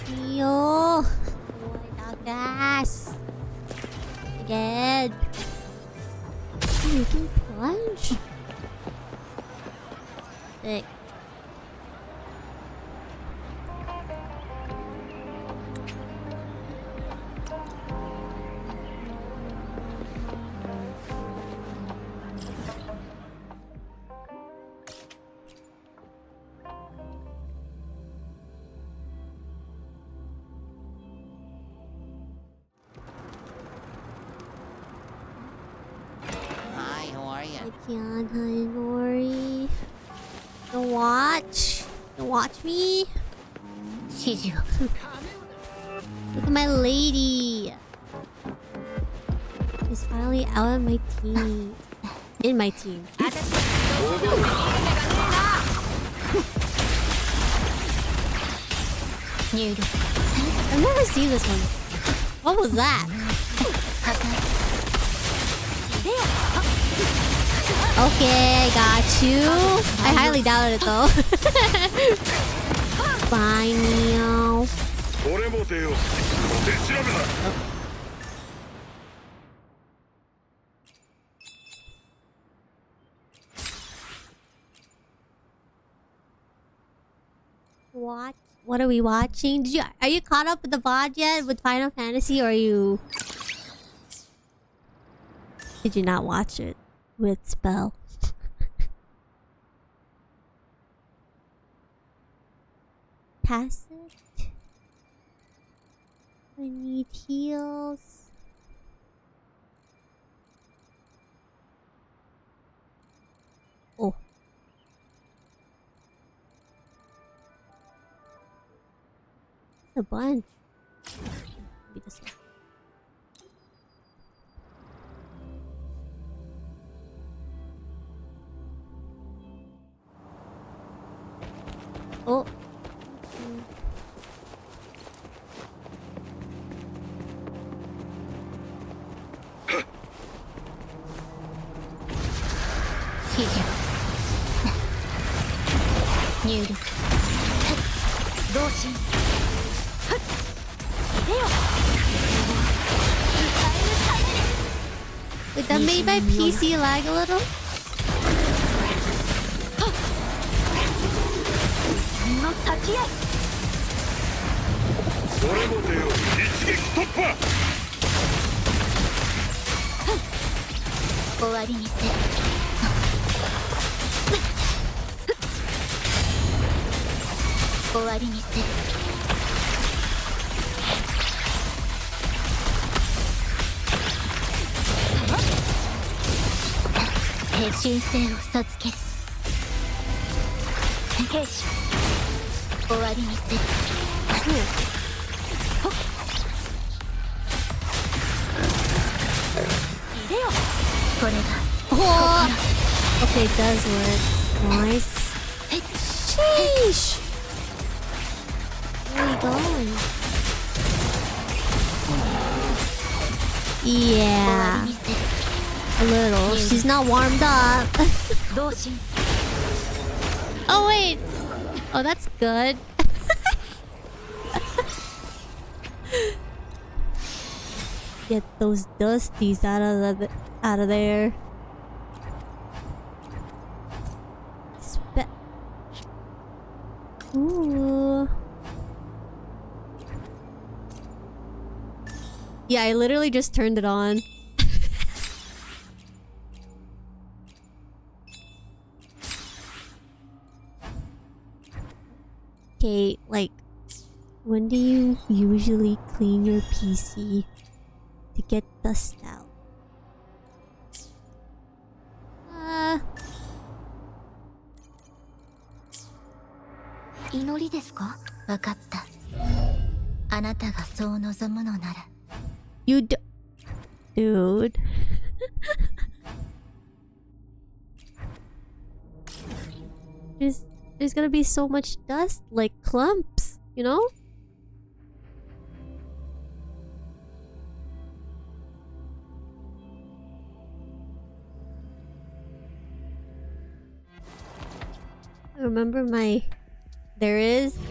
Mio. Why not gas? Again. Oh, you can plunge? Sick. Kian, hi, Nori. Don't watch. Don't watch me. Look at my lady. She's finally out of my team. In my team. I've never seen this one. What was that? Okay, got you. I highly doubted it though. Bye, Neo. What are we watching? Are you caught up with the VOD yet with Final Fantasy, or did you not watch it with Spell? Pass it. I need heals. Oh. A bunch. Maybe this one. Oh. Wait, that made my PC lag a little? Oh. Okay, it does work. Nice. Sheesh. Where are you going? Yeah. A little. She's not warmed up. Oh wait. Oh, that's good. Get those dusties out of there. Ooh. Yeah, I literally just turned it on. Okay, like, when do you usually clean your PC to get dust out? You do- Dude. There's gonna be so much dust, like clumps, you know? I remember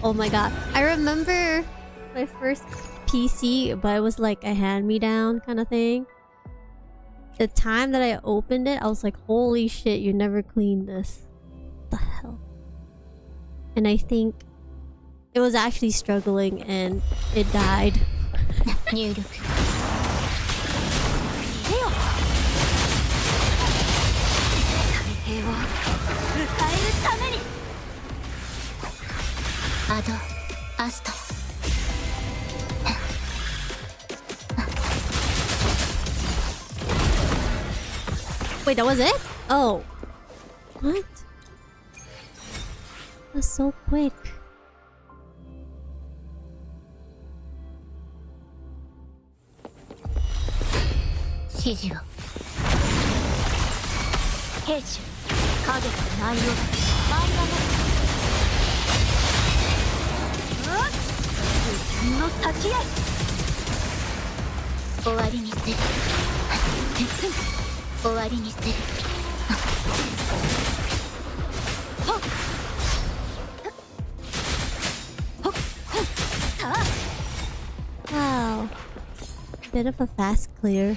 oh my god. I remember my first PC, but it was like a hand-me-down kind of thing. The time that I opened it, I was like, holy shit, you never cleaned this. What the hell? And I think it was actually struggling and it died. Wait, that was it? Oh. What? That's so quick. Wow. Bit of a fast clear.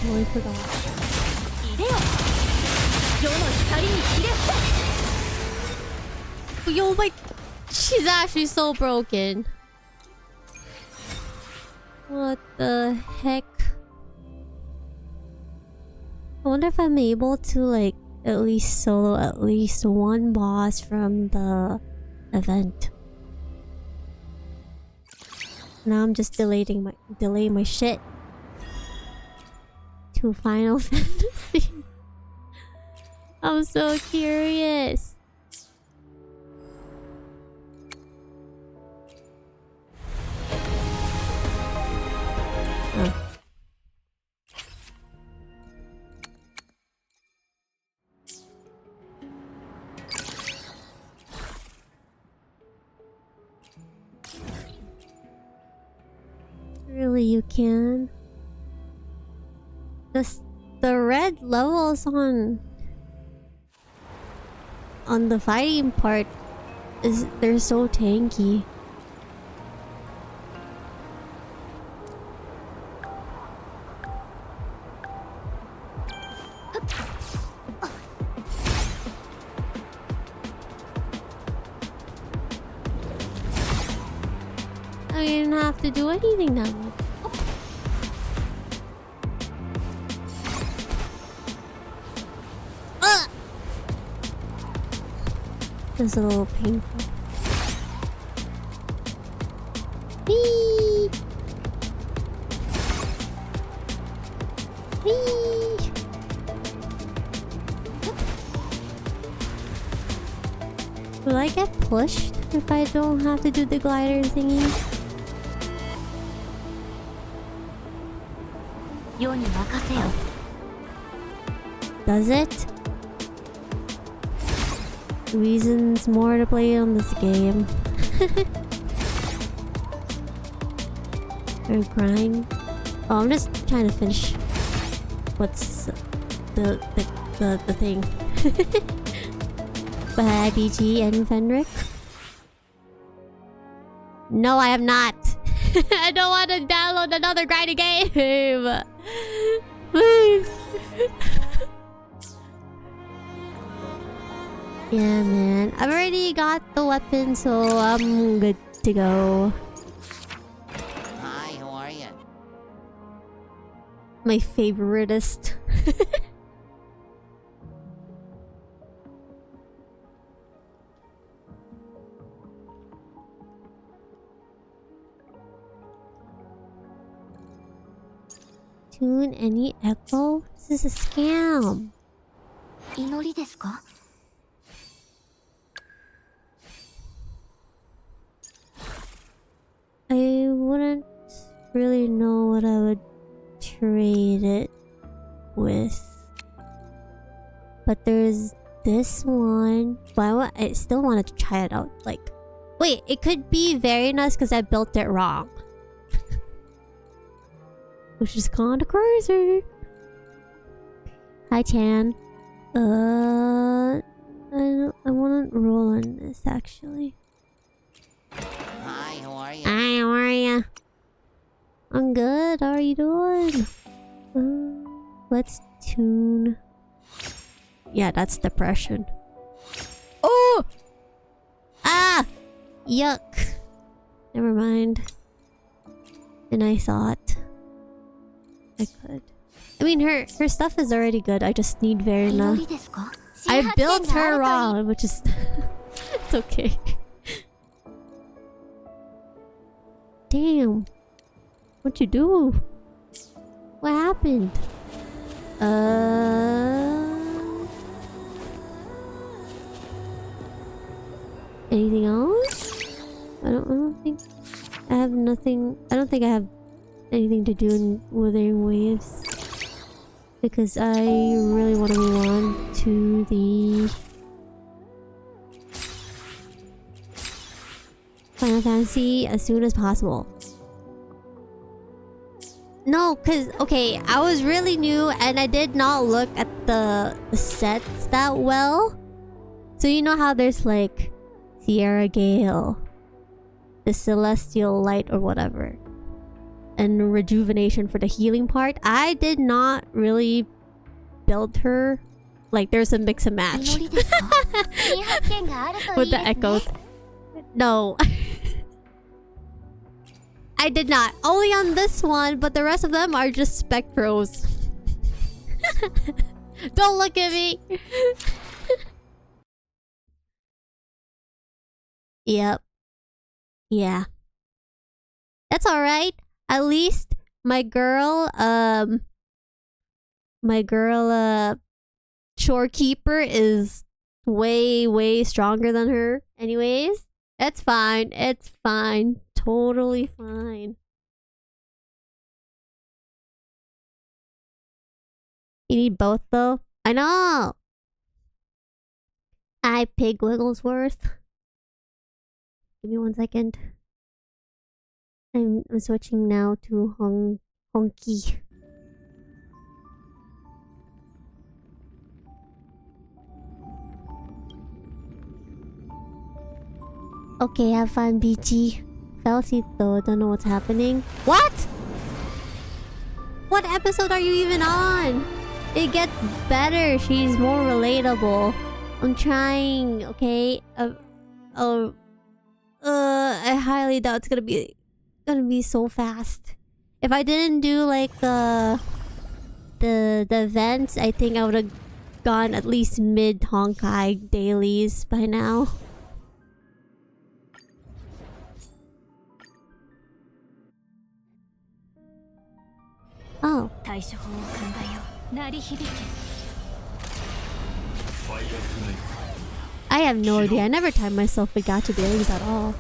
Totally forgot. Yo, my... She's actually so broken. What the heck? I wonder if I'm able to, like, at least solo at least one boss from the event. Now I'm just delaying my shit to Final Fantasy. I'm so curious. Really, you can? The red levels on the fighting part they're so tanky. I didn't have to do anything that much. It's a little painful. Whee! Whee! Will I get pushed if I don't have to do the glider thingy? Does it? Reasons more to play on this game. Or grind. Oh, I'm just trying to finish what's the thing. Bye, BG and Fenric. No, I am not. I don't want to download another grinding game. Please. Yeah, man. I've already got the weapon, so I'm good to go. Hi, how are you? My favoritist. Tune any echo? This is a scam. 祈りですか? I wouldn't really know what I would trade it with. But there's this one. But I still wanted to try it out. Like, wait, it could be very nice because I built it wrong. Which is kinda crazy. Hi, Chan. I wanna roll on this actually. Hi, how are you? Hi, how are ya? I'm good. How are you doing? Let's tune. Yeah, that's depression. Oh! Ah! Yuck. Never mind. And I thought I could. I mean, her stuff is already good. I just need Verna. 祈りですか? I built her wrong, which is it's okay. Damn. What'd you do? What happened? Anything else? I don't think I have nothing. I don't think I have anything to do in Withering Waves because I really want to move on to the Final Fantasy as soon as possible. No, cause okay, I was really new and I did not look at the sets that well. So you know how there's like Sierra Gale, the Celestial Light or whatever, and rejuvenation for the healing part. I did not really build her. Like there's a mix and match 祈りですか? 新発見があるといいですね. with the echoes. No. I did not. Only on this one, but the rest of them are just spectros. Don't look at me. Yep. Yeah. That's alright. At least my girl, Shorekeeper is way stronger than her. Anyways, it's fine. It's fine. Totally fine. You need both though? I know! I Pig Wigglesworth. Give me 1 second. I'm switching now to Honky. Okay, have fun, BG. Fell asleep though, don't know what's happening. What? What episode are you even on? It gets better. She's more relatable. I'm trying, okay? I highly doubt it's gonna be so fast. If I didn't do like the events, I think I would have gone at least mid Honkai dailies by now. Oh. I have no idea. I never timed myself with gacha dailies at all.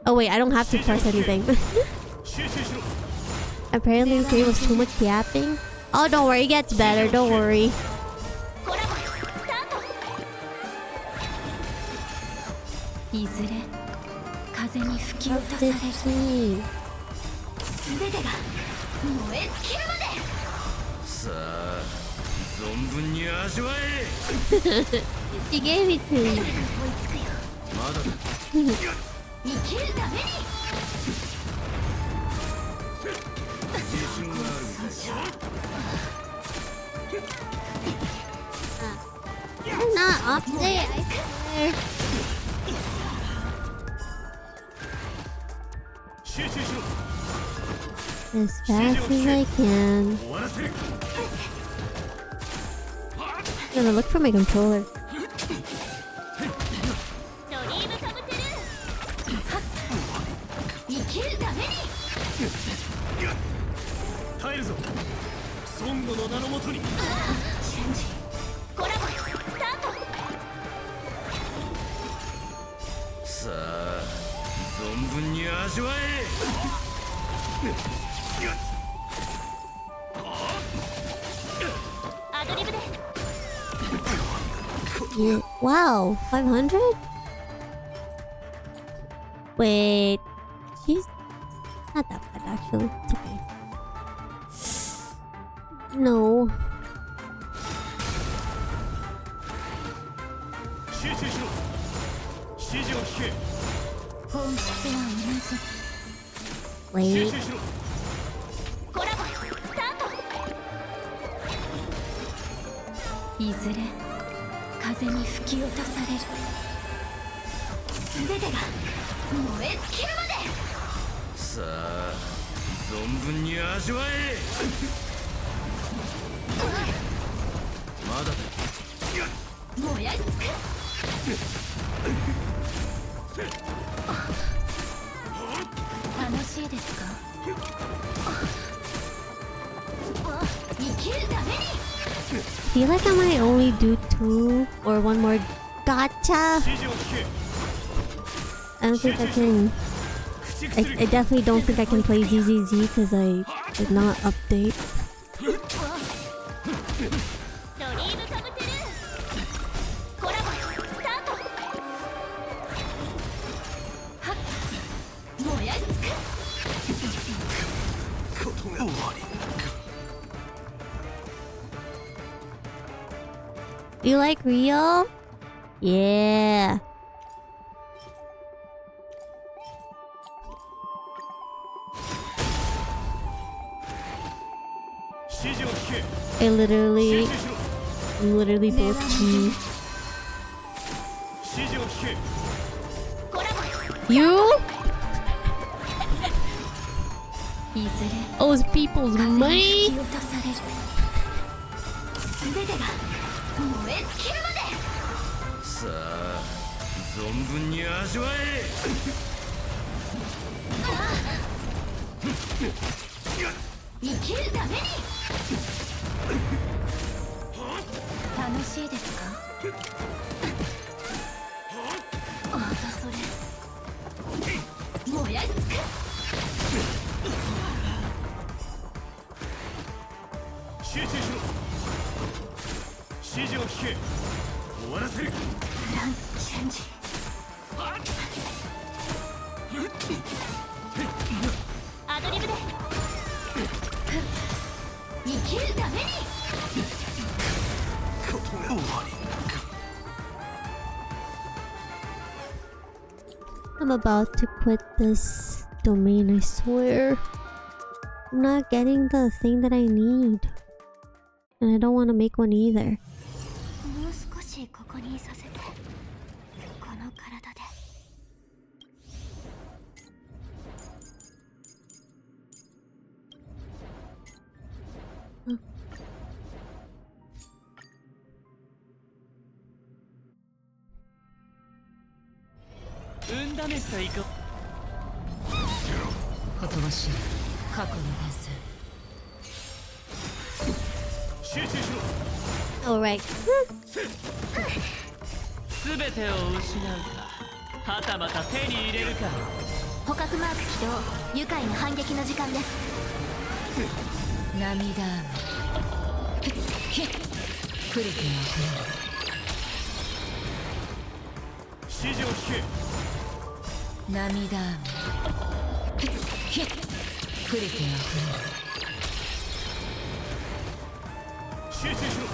Oh wait, I don't have to press anything. Apparently 3 was too much yapping. Oh, don't worry, it gets better. Don't worry. 全てが燃え尽きるまで。さあ存分に味わえ。 She gave it to me. 追いつくよ。まだだ。生きるために。自信があるみたいだ。 I'm not up there, I swear. 集中しろ。 As fast as I can. 終わらせる。 I'm gonna look for my controller. ドリームカブテル。生きるために。耐えるぞ。孫悟の名のもとに。チェンジ。コラボスタート。さあ存分に味わえ。 アドリブで。 Yeah. Wow, 500? Wait, she's not that bad actually. It's okay. No. 集中しろ。指示を聞け。本質は同じ。 Wait. 集中しろ。コラボスタート。いずれ風に吹き落とされる。全てが燃え尽きるまで。さあ存分に味わえ。まだだ。燃やし尽く。楽しいですか。生きるために。 I feel like I might only do 2 or 1 more gacha. 指示を聞け。 I don't think I can. 駆逐する。 I definitely don't think I can play ZZZ because I did not update. ドリームカブテル。コラボスタート。はっ燃やし尽く。ことが終わり。 You like real? Yeah. 指示を聞け。 I 集 literally 中しろ。 broke key. 指示を聞け。 コラボ You? いずれ Those people's 風に money? 吹き落とされる。全てが燃え尽きるまで。さあ存分に味わえ。生きるために。楽しいですか。またそれ。燃やし尽く。集中しろ。指示を聞け。終わらせる。ランチェンジ。アドリブで。生きるために。ことが終わり。 I'm about to quit this domain, I swear. I'm not getting the thing that I need. And I don't want to make one either. もう少しここにいさせて。この体で。運試しと行こう。ほとばしい過去の伝説。集中しろ。 Alright. すべてを失うか、はたまた手に入れるか。捕獲マーク起動。愉快な反撃の時間です。涙雨ひっクリティの指示を聞け。涙雨ひっプリティは集中しろ。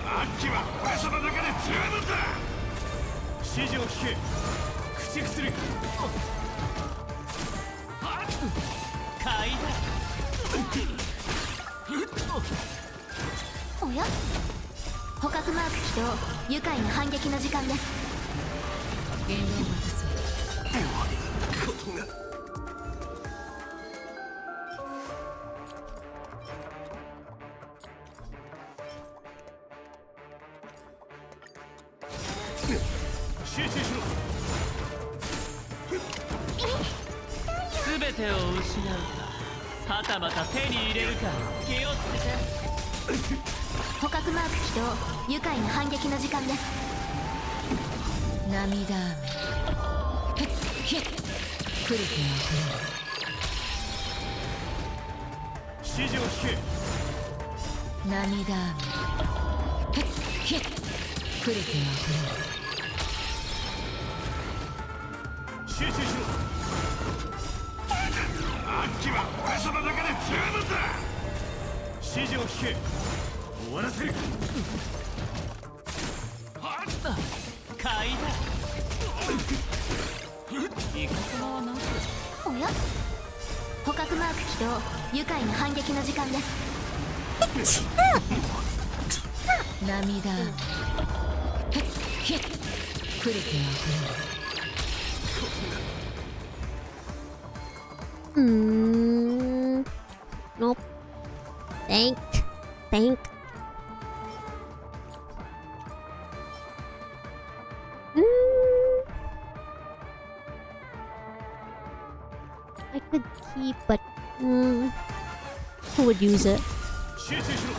アッキは俺様の中で十分だ。指示を聞け。駆逐する。買いおや捕獲マーク起動。愉快な反撃の時間です。言論を渡す。ことが集中しろ。全てを失うか、はたまた手に入れるか。気をつけて。捕獲マーク起動。愉快な反撃の時間です。涙雨プリティは指示を聞け。涙雨プリティは集中しろ。アッキは俺様の中で十分だ。指示を聞け。終わらせる。買いだ。イカサマは何だ。おや捕獲マーク起動。愉快な反撃の時間です。涙雨プリティはNope. Thank. I could keep, but who would use it? 集中しろ。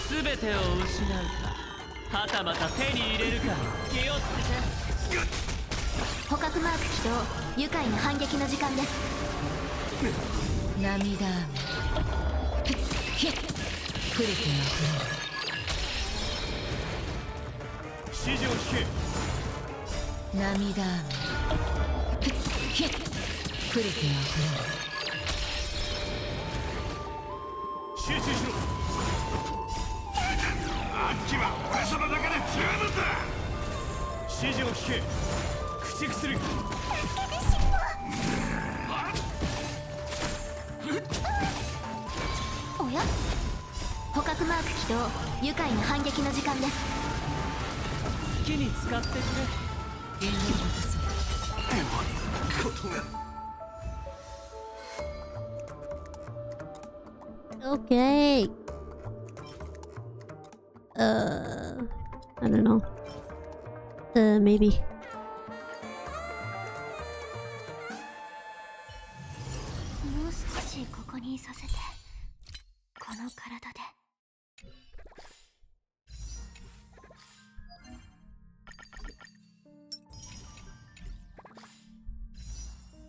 全てを失うか、はたまた手に入れるか。気をつけて。捕獲マーク起動。愉快な反撃の時間です。涙雨プリティは指示を聞け。涙雨プリティは集中しろ。アッキは俺様の中で十分だ。指示を聞け。駆逐する。おや捕獲マーク起動。愉快な反撃の時間です。好きに使ってくれ。言論を渡す。ことが Okay. I don't know. Maybe. もう少しここにいさせて。この体で。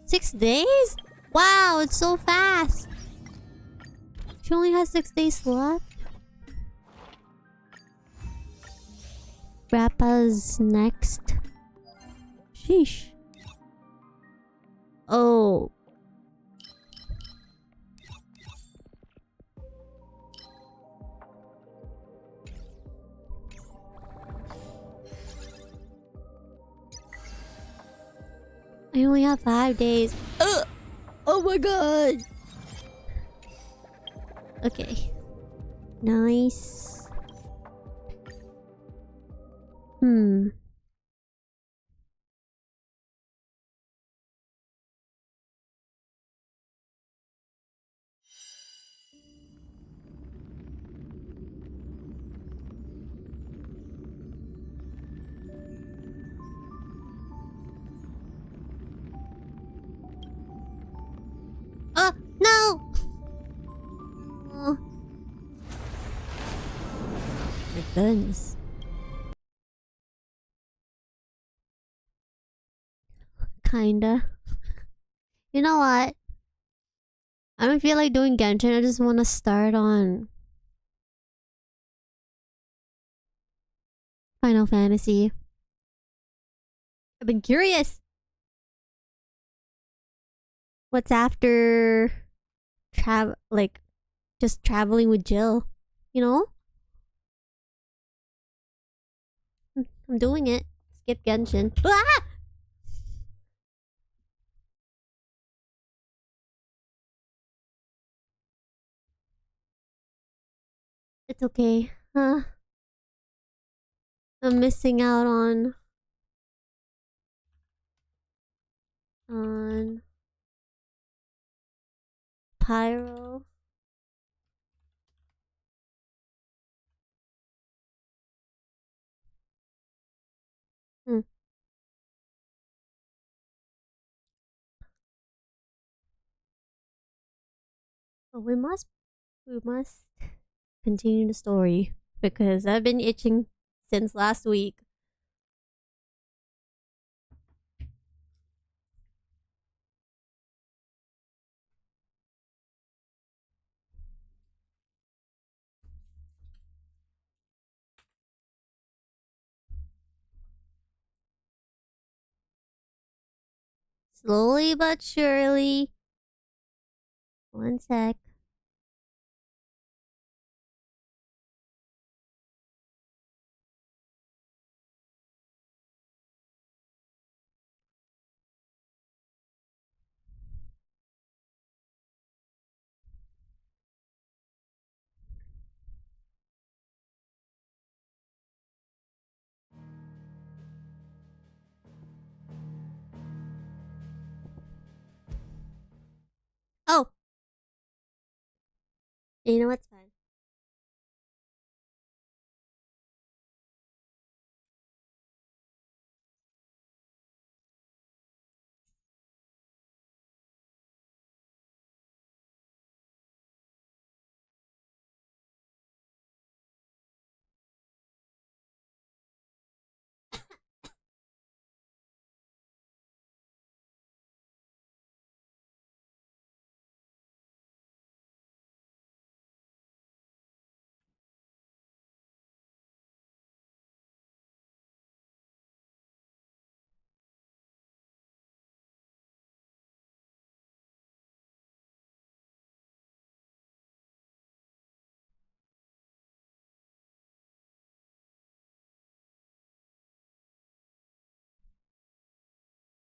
6 days? Wow, it's so fast. She only has 6 days left. Grappa's next. Sheesh. Oh. I only have 5 days. Oh my god. Okay. Nice. No! Oh. My goodness. Kinda. You know what? I don't feel like doing Genshin. I just want to start on Final Fantasy. I've been curious. What's after like just traveling with Jill, you know? I'm doing it. Skip Genshin. Ah! It's okay. I'm missing out on Pyro. Hmm. But we must continue the story because I've been itching since last week. Slowly but surely. One sec. Oh! You know what's fine.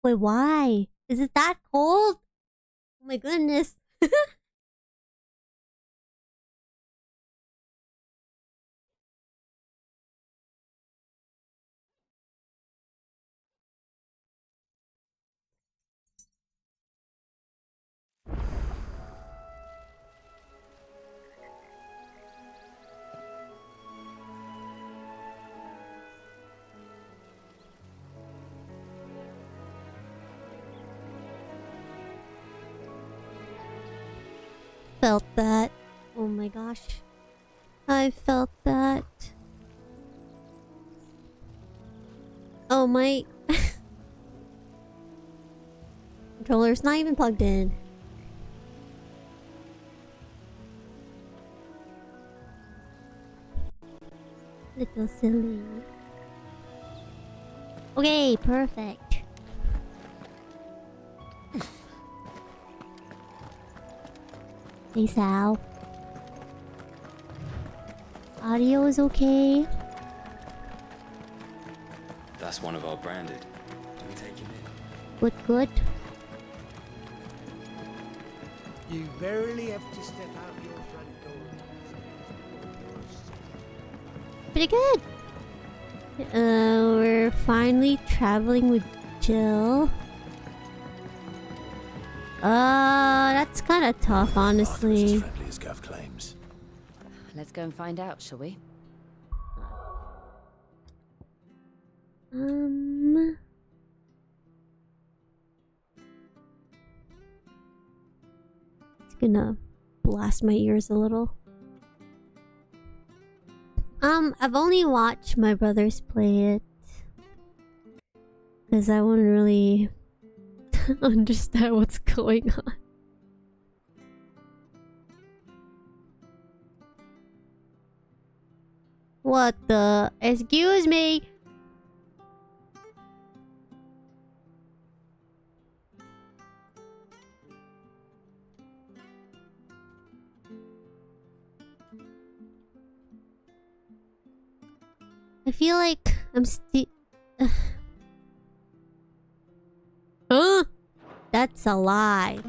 Wait, why? Is it that cold? Oh my goodness. Felt that. Oh my gosh. I felt that. Oh my controller's not even plugged in. Little silly. Okay, perfect. Hey Sal. Audio is okay. That's one of our branded. Do we take him in? Good, good. You barely have to step out your front door. Pretty good. We're finally traveling with Jill. That's kind of tough, honestly. Friendly as Gav claims. Let's go and find out, shall we? It's gonna blast my ears a little. I've only watched my brothers play it because I wouldn't really understand what's going on. What the? Excuse me. I feel like I'm still. Huh? That's a lie.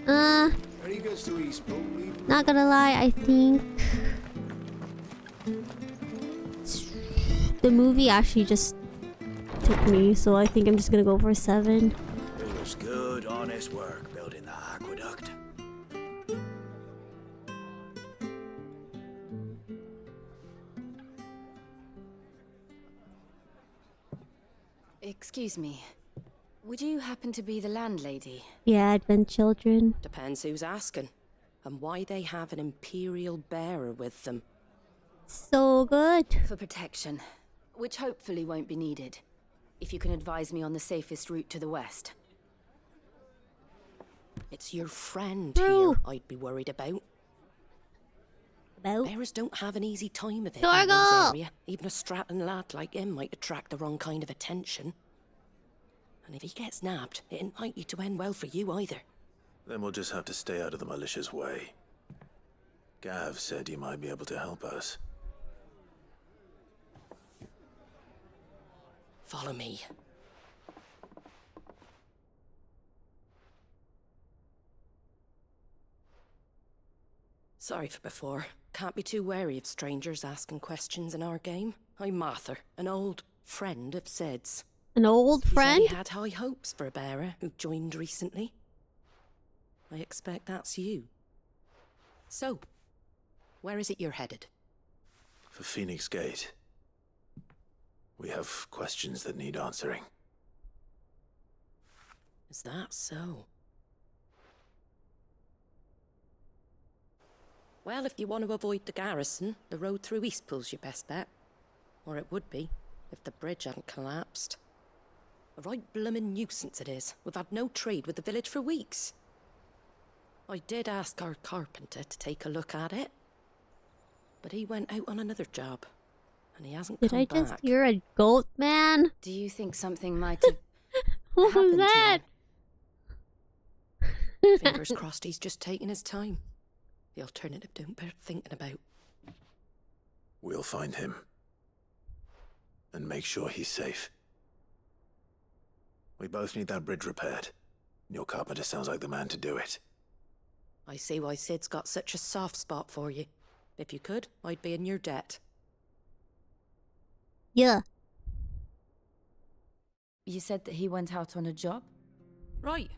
Ready goes to East Pole, leave. Not gonna lie, I think the movie actually just took me, so I think I'm just gonna go for 7. It was good, honest work building that aqueduct. Excuse me. Would you happen to be the landlady? Yeah, Advent Children. Depends who's asking, and why they have an Imperial bearer with them. So good. For protection, which hopefully won't be needed. If you can advise me on the safest route to the west. It's your friend True. here I'd be worried about. About Bearers don't have an easy time of it in Torgal! this area. Even a Stratton lad like him might attract the wrong kind of attention. And if he gets nabbed, it ain't likely to end well for you either. Then we'll just have to stay out of the malicious way. Gav said you might be able to help us. Follow me. Sorry for before. Can't be too wary of strangers asking questions in our game. I'm Martha, an old friend of Sid's. an old He said friend. he had high hopes for a bearer who joined recently. I expect that's you. So, where is it you're headed? For Phoenix Gate. We have questions that need answering. Is that so? Well, if you want to avoid the garrison, the road through Eastpool's your best bet. Or it would be, if the bridge hadn't collapsed. A right bloomin' nuisance it is. We've had no trade with the village for weeks. I did ask our carpenter to take a look at it. But he went out on another job. And he hasn't Did come I back. just hear a goat man? Do you think something might have What was happened to that? him? Fingers crossed he's just taking his time. The alternative don't bear thinking about. We'll find him. And make sure he's safe. We both need that bridge repaired. Your carpenter sounds like the man to do it. I see why Sid's got such a soft spot for you. If you could, I'd be in your debt. Yeah. You said that he went out on a job? Right.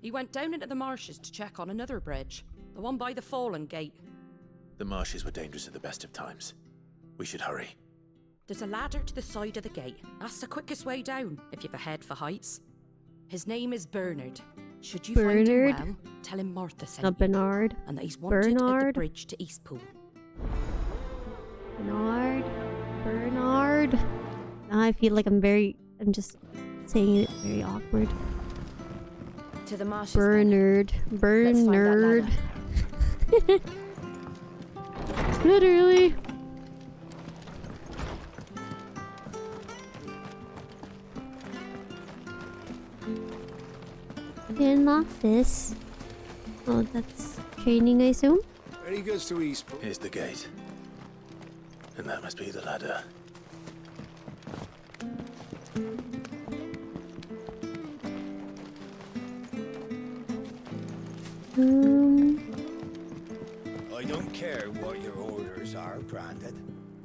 He went down into the marshes to check on another bridge. The one by the Fallen Gate. The marshes were dangerous at the best of times. We should hurry. There's a ladder to the side of the gate. That's the quickest way down, if you've a head for heights. His name is Bernard. Should you find Bernard? him well, tell him Martha sent Not you, Bernard. and that he's wanted at the Bernard? bridge to Eastpool. Bernard. Bernard. Now I feel like I'm just saying it very awkward. To the marshes then. Bernard. Let's find that Bernard. ladder. Literally. Can lock this. Oh, that's training, I assume. Ready goes to East Pole. Here's the gate. And that must be the ladder. I don't care what your orders are, Brandon.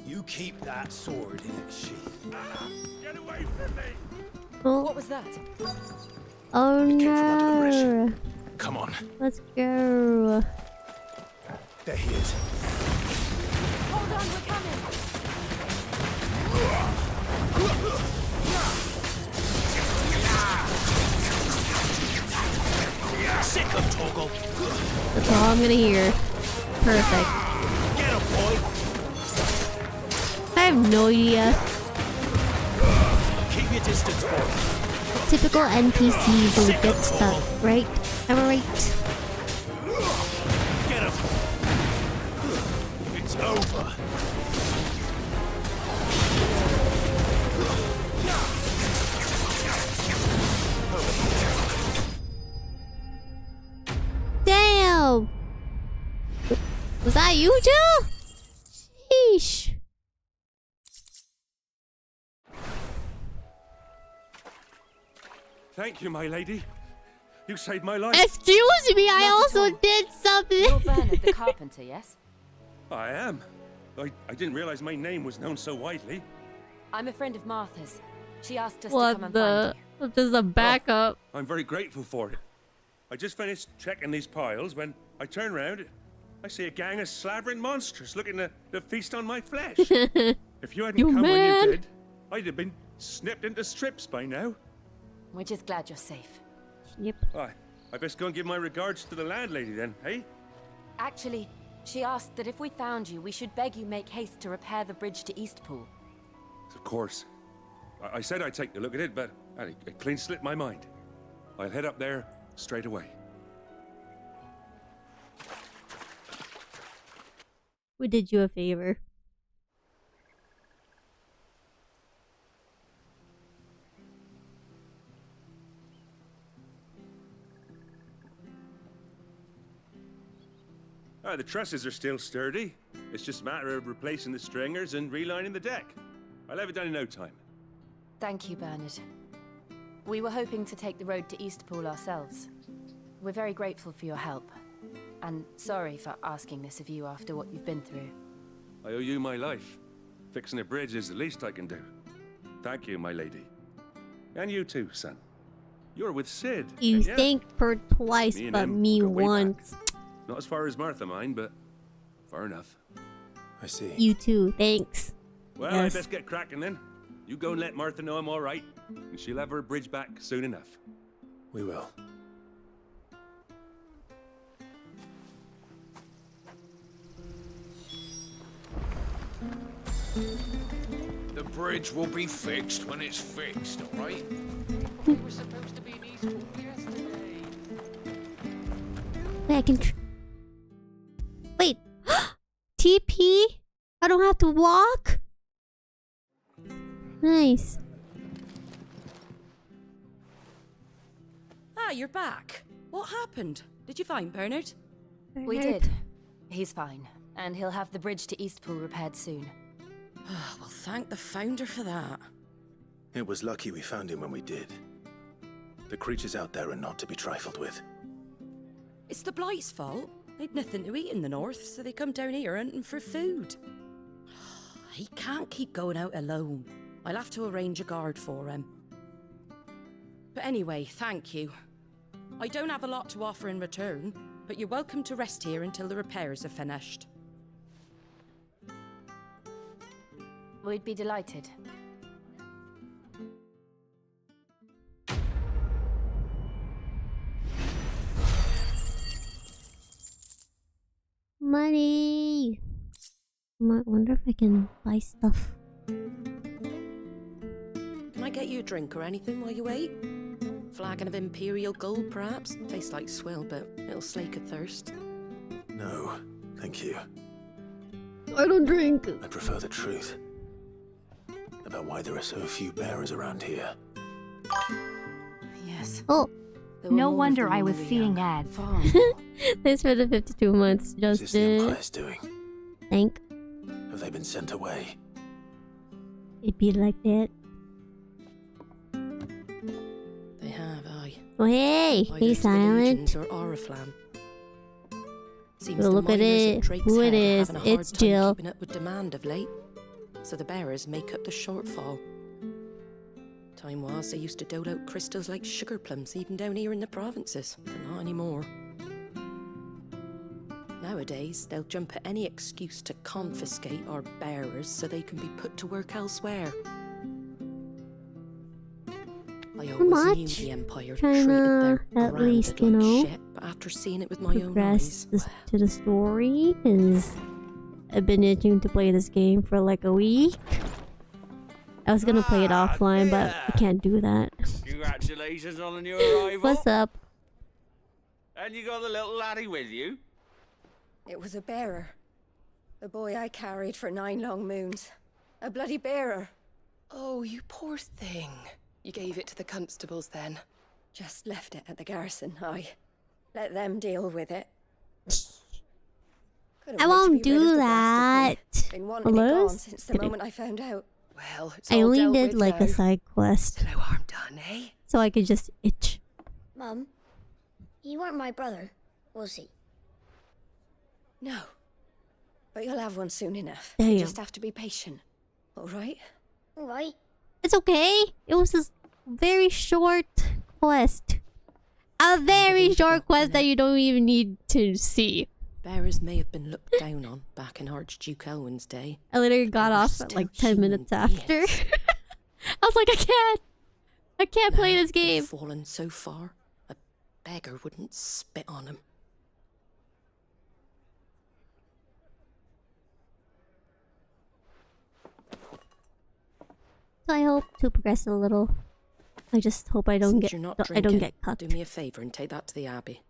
You keep that sword in its sheath. Get away from me! Oh, What was that? oh It came from under the bridge. no. Come on. Let's go. There he is. Hold on, we're coming! Sick of Torgal. That's all I'm gonna hear. Perfect. Get him, boy. I have no idea. Keep your distance, boy. Typical NPCs who get stuck, right? Am I right? Get him. It's over. Damn! Was that you, Jill? Sheesh. Thank you, my lady. You saved my life. Excuse me, I Not at also all. did something. You're Bernard the carpenter, yes? I am. I didn't realize my name was known so widely. I'm a friend of Martha's. She asked us to What come and the? find Just a backup. I'm very grateful for it. I just finished checking these piles when I turn around. I see a gang of slavering monsters looking to feast on my flesh. If you hadn't You come when man. you did, I'd have been snipped into strips by now. you. We're just glad you're safe. Yep. I best go and give my regards to the landlady then, hey? Actually, she asked that if we found you, we should beg you make haste to repair the bridge to Eastpool. Of course. I said I'd take a look at it, but it clean slipped my mind. I'll head up there straight away. We did you a favor. The trusses are still sturdy. It's just a matter of replacing the stringers and relining the deck. I'll have it done in no time. Thank you, Bernard. We were hoping to take the road to Eastpool ourselves. We're very grateful for your help. And sorry for asking this of you after what you've been through. I owe you my life. Fixing a bridge is the least I can do. Thank you, my lady. And you too, son. You're with Sid. You ain't ya? thanked her twice, Me and but him me go way back. once. Not as far as Martha mine, but far enough. I see. You too, thanks. Well, Yes. I best get cracking then. You go and let Martha know I'm all right, and she'll have her bridge back soon enough. We will. The bridge will be fixed when it's fixed, all right? We were supposed to be in Eastpool yesterday. Wait, I can. Wait. TP? I don't have to walk? Nice. Ah, you're back. What happened? Did you find Bernard? We did. He's fine. And he'll have the bridge to Eastpool repaired soon. Well, thank the founder for that. It was lucky we found him when we did. The creatures out there are not to be trifled with. It's the Blight's fault. They'd nothing to eat in the north, so they come down here hunting for food. He can't keep going out alone. I'll have to arrange a guard for him. But anyway, thank you. I don't have a lot to offer in return, but you're welcome to rest here until the repairs are finished. We'd be delighted. Money. I wonder if I can buy stuff. Can I get you a drink or anything while you wait? Flagon of Imperial Gold, perhaps? Tastes like swill, but it'll slake a thirst. No, thank you. I don't drink. I prefer the truth. About why there are so few bearers around here. Yes. Oh, There were No more of wonder them I when was we were seeing young. ads. Far more. thanks for the 52 months, Is this the Justin. Empire's doing? Thank. Have they been sent away? It be like that. They have, aye. Oh, hey. Either Hey, to the Silent. Legions or Oriflamme. Seems Well, the look at miners it. Drake's Who it Head are is. having a hard It's time Jill. keeping up with demand of late, so the bearers make up the shortfall. Time was they used to dole out crystals like sugar plums even down here in the provinces, but not anymore. Nowadays, they'll jump at any excuse to confiscate our bearers so they can be put to work elsewhere. I always knew much? the Empire Trying treated to, their at least, branded you like know, shit, but after seeing it with my own progress eyes, to the story, because I've been itching to play this game for like a week. I was gonna play it offline, but I can't do that. Congratulations on the new arrival. What's up? And you got the little laddie with you? It was a bearer. The boy I carried for 9 long moons. A bloody bearer. Oh, you poor thing. You gave it to the constables then? Just left it at the garrison, I let them deal with it. Couldn't I wait to won't be rid of do the that. bastard thing. Been wanting it Hello? gone since the Kidding. moment I found out. Well, it's I all only dealt did with like now. a side quest. No harm done, eh? so I could just itch. Mum, you weren't my brother, was he? No. But you'll have one soon enough. Damn. You just have to be patient. Alright? Alright. It's okay. It was a very short quest. A very short quest that you don't even need to see. Bearers may have been looked down on back in Archduke Elwin's day. I literally got off at like 10 minutes after. I was like, I can't play this game. Fallen so far, a beggar wouldn't spit on him. So I hope to progress a little. I just hope I don't Since get you're not I don't drinking, get cut. do me a favour and take that to the Abbey.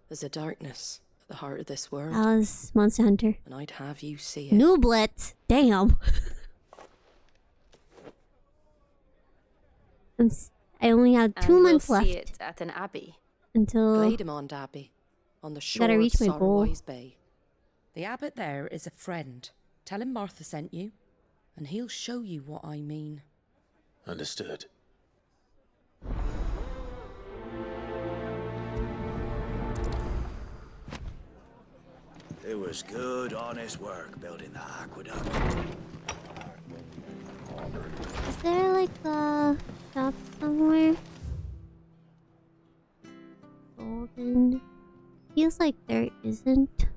There's a darkness at the heart of this world. I was Monster Hunter. And I'd have you see it. New Blitz. Damn. I only have 2 months we'll left. See it at an abbey. Until Glaidemont Abbey, on the shore gotta reach of my goal. Sorrowwise Bay. The abbot there is a friend. Tell him Martha sent you, and he'll show you what I mean. Understood. It was good, honest work building that aqueduct. Is there like a shop somewhere? Golden. Feels like there isn't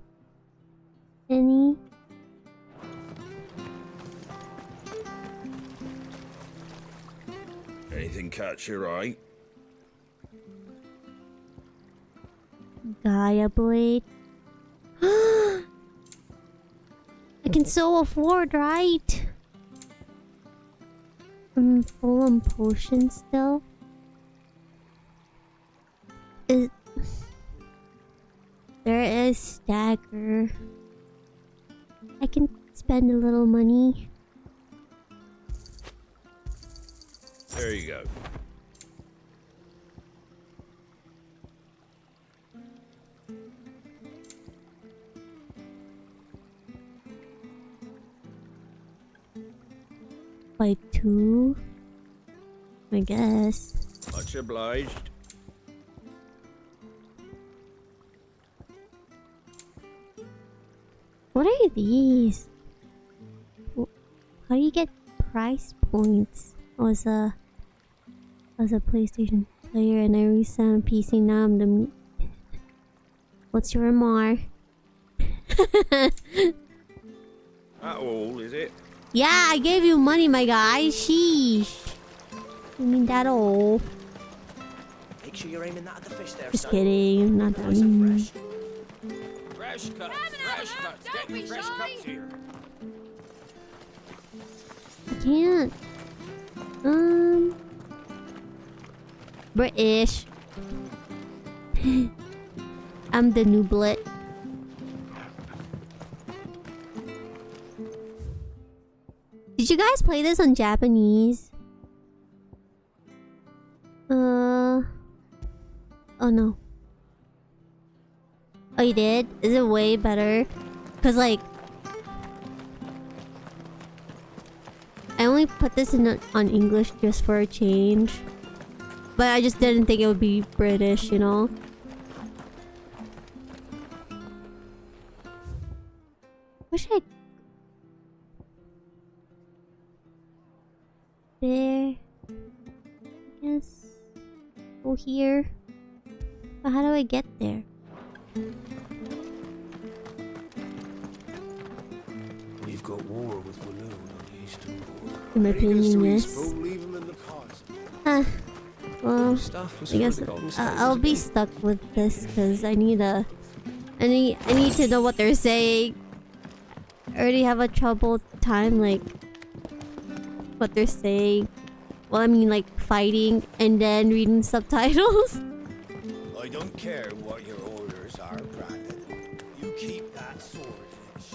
any. Anything catch your eye? Gaia Blade. I can so afford, right? I'm full on potions still. There is stagger. I can spend a little money. There you go. By 2, I guess. Much obliged. What are these? How do you get price points? Oh, as a PlayStation player and I reset on PC, now I'm the What's your MR? That all, is it? Yeah, I gave you money, my guy. Sheesh. I mean that all. Make sure you're aiming that at the fish there, Just son. kidding. I'm not Nice and done. Fresh cuts, fresh cuts. Get your fresh cuts here. I can't. British. I'm the new blit. Did you guys play this on Japanese? Oh no. Oh, you did? Is it way better? Cause like, I only put this in on English just for a change, but I just didn't think it would be British, you know. Wish I. There. I guess. Go here. But how do I get there? We've got war with Walloon on the eastern border. In my opinion, yes. Leave them in the cars. Well, I guess I'll be stuck with this because I need to know what they're saying. I already have a troubled time like what they're saying. Well, I mean like fighting and then reading subtitles. I don't care what your orders are, Brandon. You keep that sword in its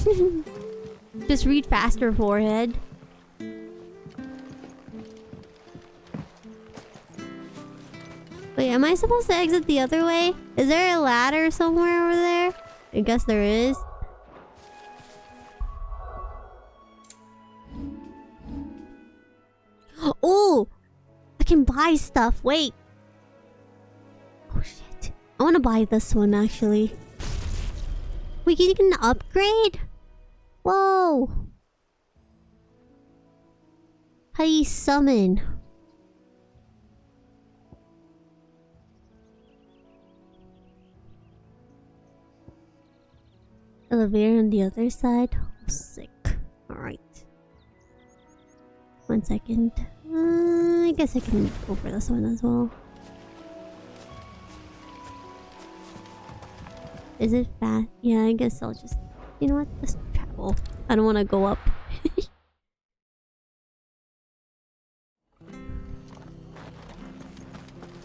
sheath. Just read faster, forehead. Wait, am I supposed to exit the other way? Is there a ladder somewhere over there? I guess there is. can buy stuff. Wait. Oh shit. I want to buy this one actually. We can upgrade? Whoa. How do you summon? Elevator on the other side. Oh, sick. Alright. 1 second. I guess I can go for this one as well. Is it fast? Yeah, I guess I'll just... You know what? Just travel. I don't want to go up.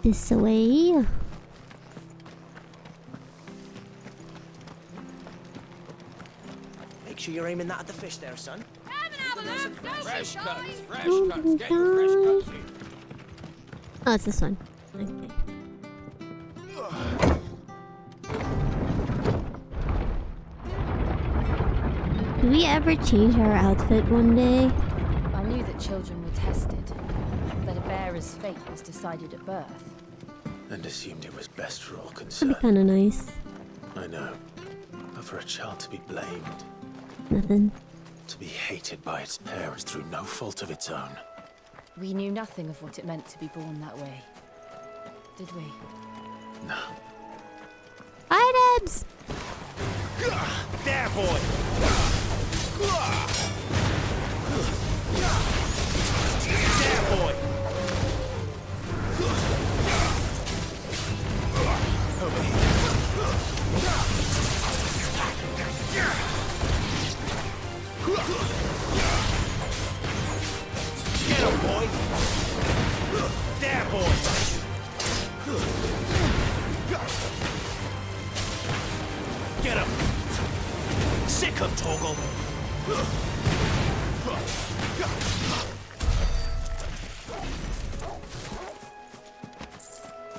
This way. Make sure you're aiming that at the fish there, son. Fresh cuts, fresh cuts, get your fresh cuts in. Oh, it's this one. Okay. Did we ever change our outfit one day? I knew that children were tested, that a bearer's fate was decided at birth. And assumed it was best for all That'd concerned. be kind of nice. I know. But for a child to be blamed, Nothing. to be hated by its parents through no fault of its own. We knew nothing of what it meant to be born that way. Did we? No. Items! There, boy! There, boy! Over here. Get him, boy! There, boy! Get him! Sick him, Toggle!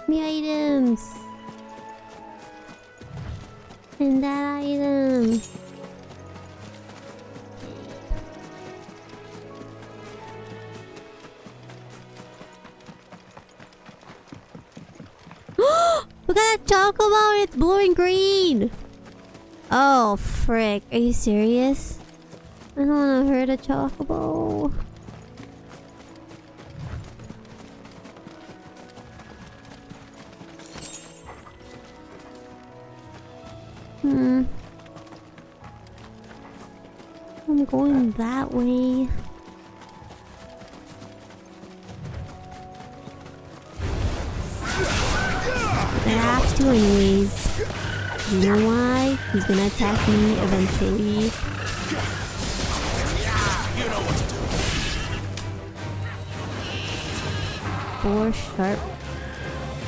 The items! And that item! Look at that chocobo! It's blue and green! Oh, frick. Are you serious? I don't want to hurt a chocobo. I'm going that way. I have to anyways. You know why? He's gonna attack me eventually. You know what to do. 4 sharp.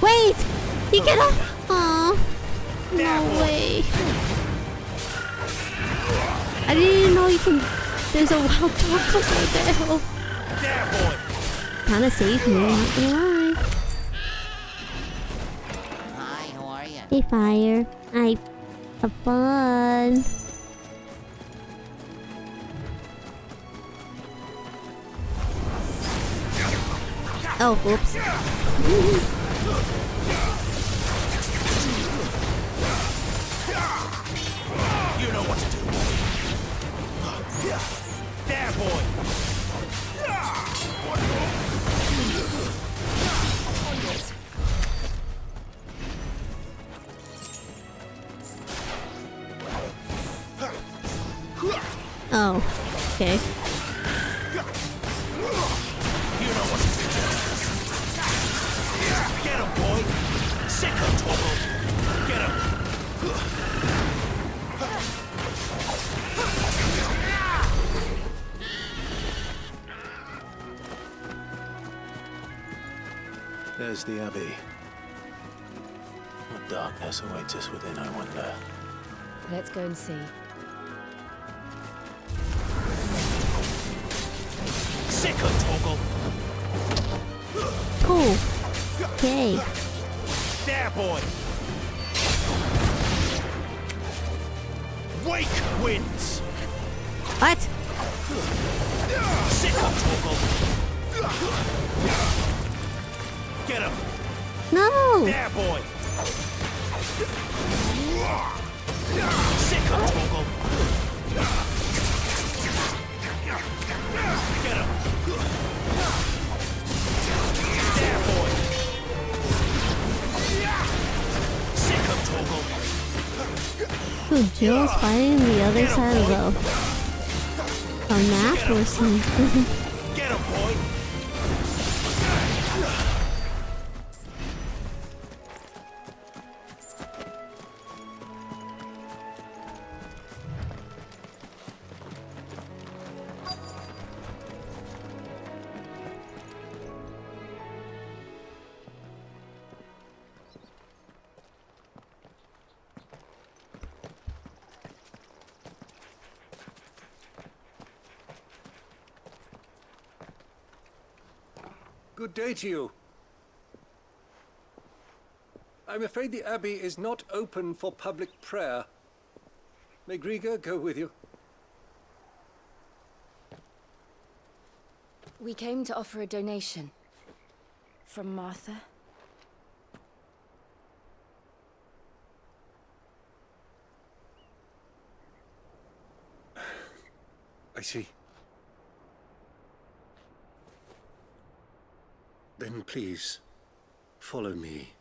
Wait! He get off! Aww. No way. I didn't even know you can... There's a wild dog over there. There, boy! Kinda saved me, not gonna lie. Hi, how are you? Hey, fire. I have fun. Oh, whoops. You know what to do. There, boy! Oh, okay. You know what to do. Get him, boy! Sick him, Toggle! Get him! There's the Abbey. What darkness awaits us within, I wonder. Let's go and see. Sick him, Toggle! Cool. Okay. There, boy! Wake wins! What? Sick him, Toggle! Get him! No! There, boy! Sick him, Togo! Get him! There, boy! Sick him, Togo! Dude, Jill's fighting the other side of the map or something. Get him, boy! Good day to you. I'm afraid the Abbey is not open for public prayer. May Griga go with you? We came to offer a donation. From Martha. I see. Then please, follow me.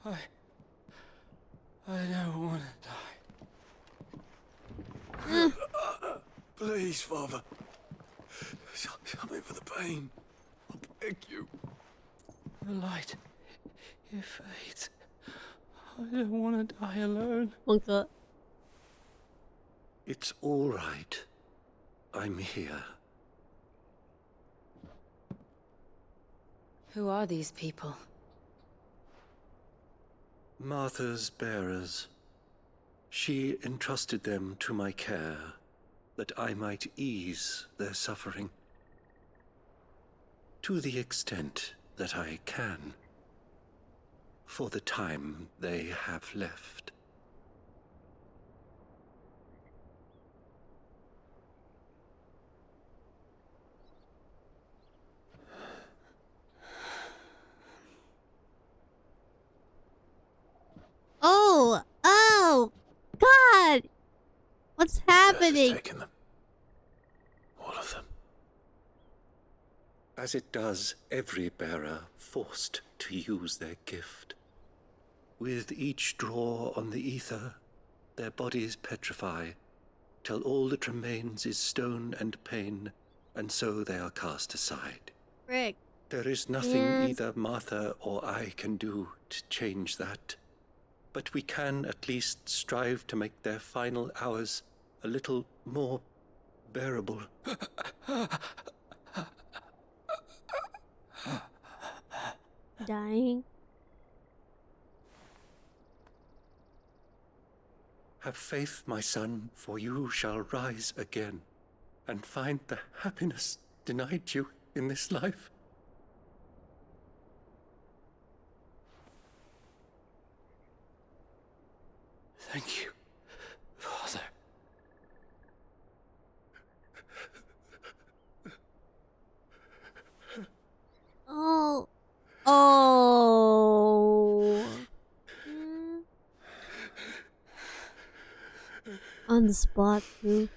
I don't want to die. Please, Father. Help me for the pain. I beg you. The light, it fades. I don't want to die alone. Wonka. It's all right. I'm here. Who are these people? Martha's bearers. She entrusted them to my care, that I might ease their suffering. To the extent that I can. For the time they have left. Oh, God! What's happening? Taken them. All of them. As it does every bearer forced to use their gift. With each draw on the ether, their bodies petrify, till all that remains is stone and pain, and so they are cast aside. Frick. There is nothing either Martha or I can do to change that. But we can at least strive to make their final hours a little more bearable. Dying? Have faith, my son, for you shall rise again, and find the happiness denied you in this life. Thank you, Father. Oh. Oh. On the spot, too.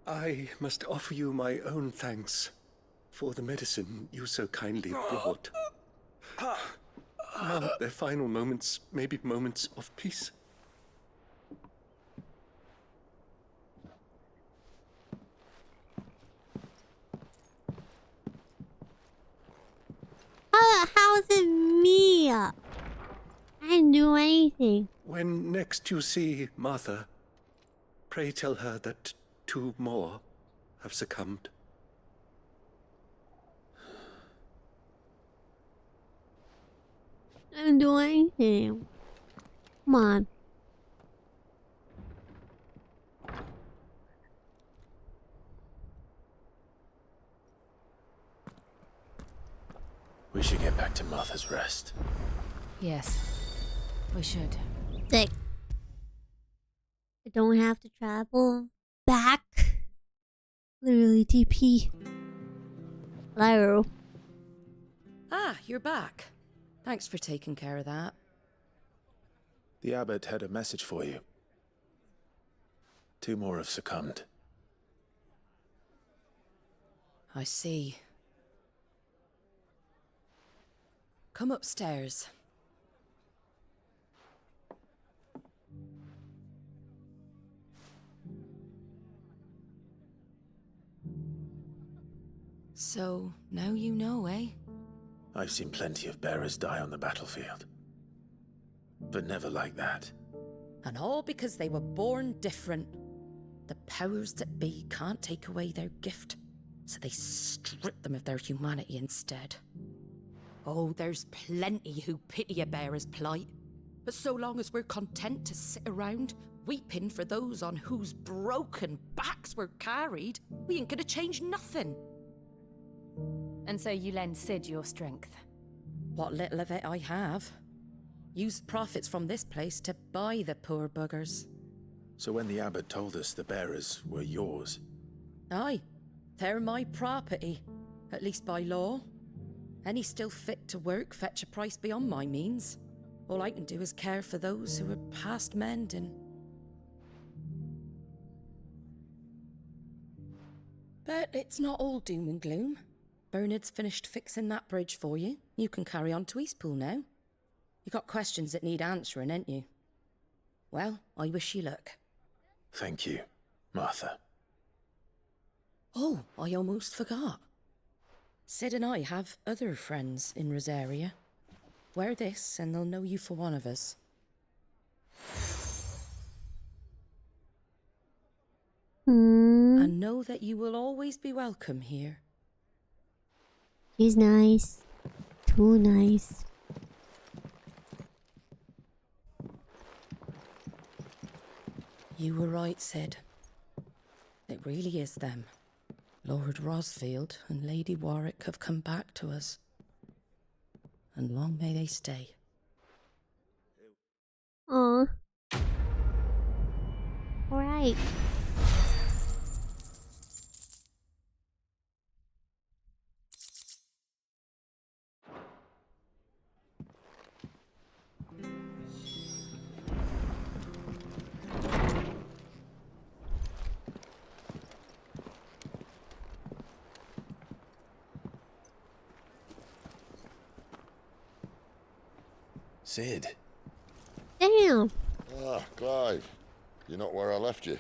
I must offer you my own thanks for the medicine you so kindly brought. Now their final moments may be moments of peace. How is it me? I didn't do anything. When next you see Martha, pray tell her that 2 more have succumbed. I didn't do anything. Come on. We should get back to Martha's Rest. Yes, we should. Sick. I don't have to travel back. Literally TP. Lyro. Ah, you're back. Thanks for taking care of that. The abbot had a message for you. 2 more have succumbed. I see. Come upstairs. So, now you know, eh? I've seen plenty of bearers die on the battlefield. But never like that. And all because they were born different. The powers that be can't take away their gift, so they strip them of their humanity instead. Oh, there's plenty who pity a bearer's plight. But so long as we're content to sit around, weeping for those on whose broken backs we're carried, we ain't gonna change nothing. And so you lend Sid your strength? What little of it I have. Used profits from this place to buy the poor buggers. So when the abbot told us the bearers were yours... Aye, they're my property, at least by law. Any still fit to work fetch a price beyond my means. All I can do is care for those who are past mending. But it's not all doom and gloom. Bernard's finished fixing that bridge for you. You can carry on to Eastpool now. You got questions that need answering, ain't you? Well, I wish you luck. Thank you, Martha. Oh, I almost forgot. Sid and I have other friends in Rosaria. Wear this and they'll know you for one of us. And know that you will always be welcome here. She's nice. Too nice. You were right, Sid. It really is them. Lord Rosfield and Lady Warwick have come back to us. And long may they stay. Aw. Alright. Sid. Damn. Ah, Clive. You're not where I left you.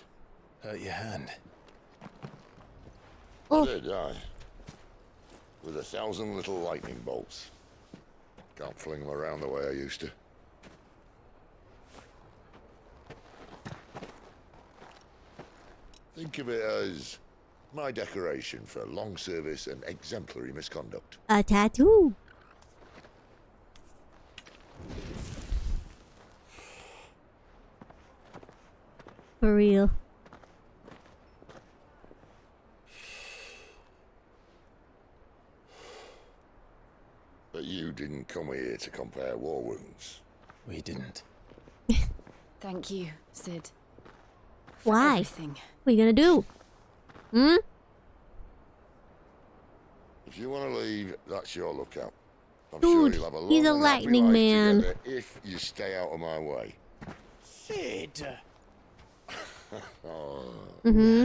Hurt your hand. Oh. I did, aye. With 1,000 little lightning bolts. Can't fling them around the way I used to. Think of it as my decoration for long service and exemplary misconduct. A tattoo. For real. But you didn't come here to compare war wounds. We didn't. Thank you, Sid. Why? Everything. What are you gonna do? Hmm? If you want to leave, that's your lookout. I'm Dude, sure you'll have a long he's a and happy lightning life man. together if you stay out of my way. Sid! Oh. Mm-hmm.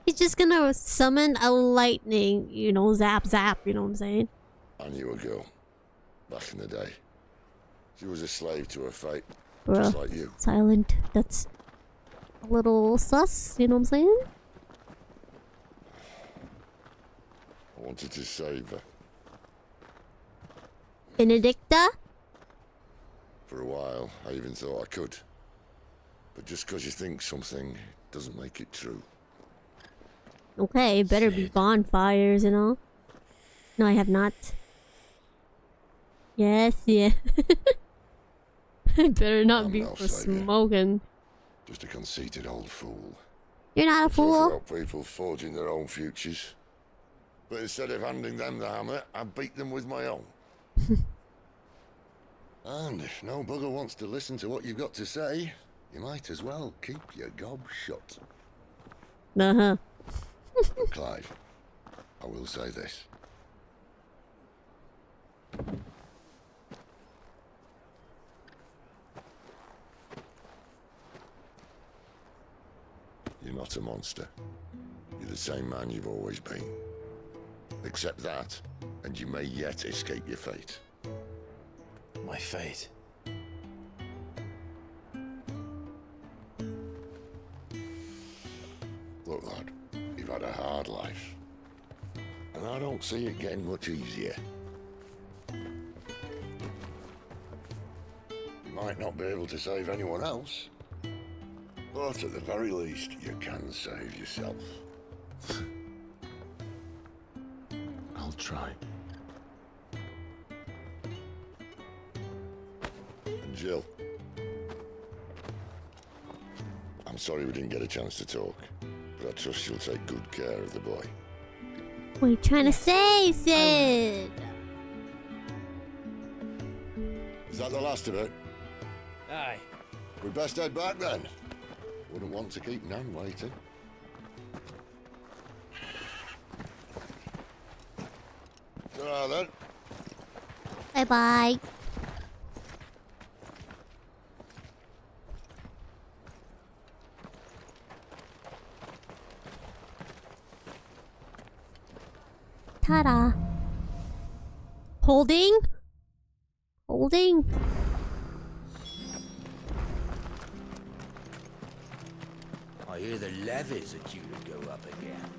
He's just gonna summon a lightning, you know, zap zap, you know what I'm saying? I knew a girl back in the day. She was a slave to her fate, Bruh. just like you. Silent. That's a little sus, you know what I'm saying? I wanted to save her. Benedicta? For a while, I even thought I could. But just because you think something doesn't make it true. Okay, better be bonfires and all. No, I have not. Yes, yeah. I better not be I'll for save you. smoking. Just a conceited old fool. You're not a It's all fool. about people forging their own futures. But instead of handing them the hammer, I beat them with my own. And if no bugger wants to listen to what you've got to say, you might as well keep your gob shut. Uh-huh. Clive, I will say this. You're not a monster. You're the same man you've always been. Accept that, and you may yet escape your fate. My fate? Look, lad, you've had a hard life. And I don't see it getting much easier. You might not be able to save anyone else, but at the very least, you can save yourself. I'll try. And Jill, I'm sorry we didn't get a chance to talk, but I trust you'll take good care of the boy. What are you trying to say, Sid? Is that the last of it? Aye. We best head back then. Wouldn't want to keep Nan waiting. Ta-ra then. Bye-bye. Ta-da. Holding? Holding? I hear the levies are due to go up again.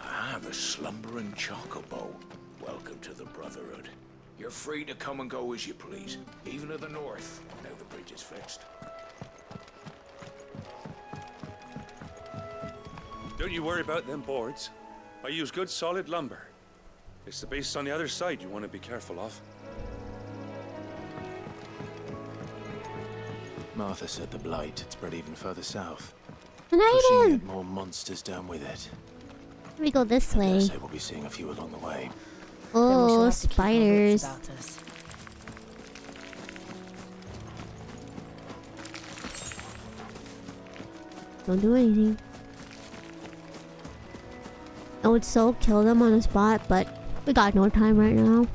Ah, the slumbering chocobo. Welcome to the Brotherhood. You're free to come and go as you please, even to the north, now the bridge is fixed. Don't you worry about them boards. I use good solid lumber. It's the beasts on the other side you want to be careful of. Martha said the blight had spread even further south. An pushing item! yet more monsters down with it. Let me go this I way. dare say we'll be seeing a few along the way. Oh, spiders. Don't do anything. I would so kill them on the spot, but we got no time right now.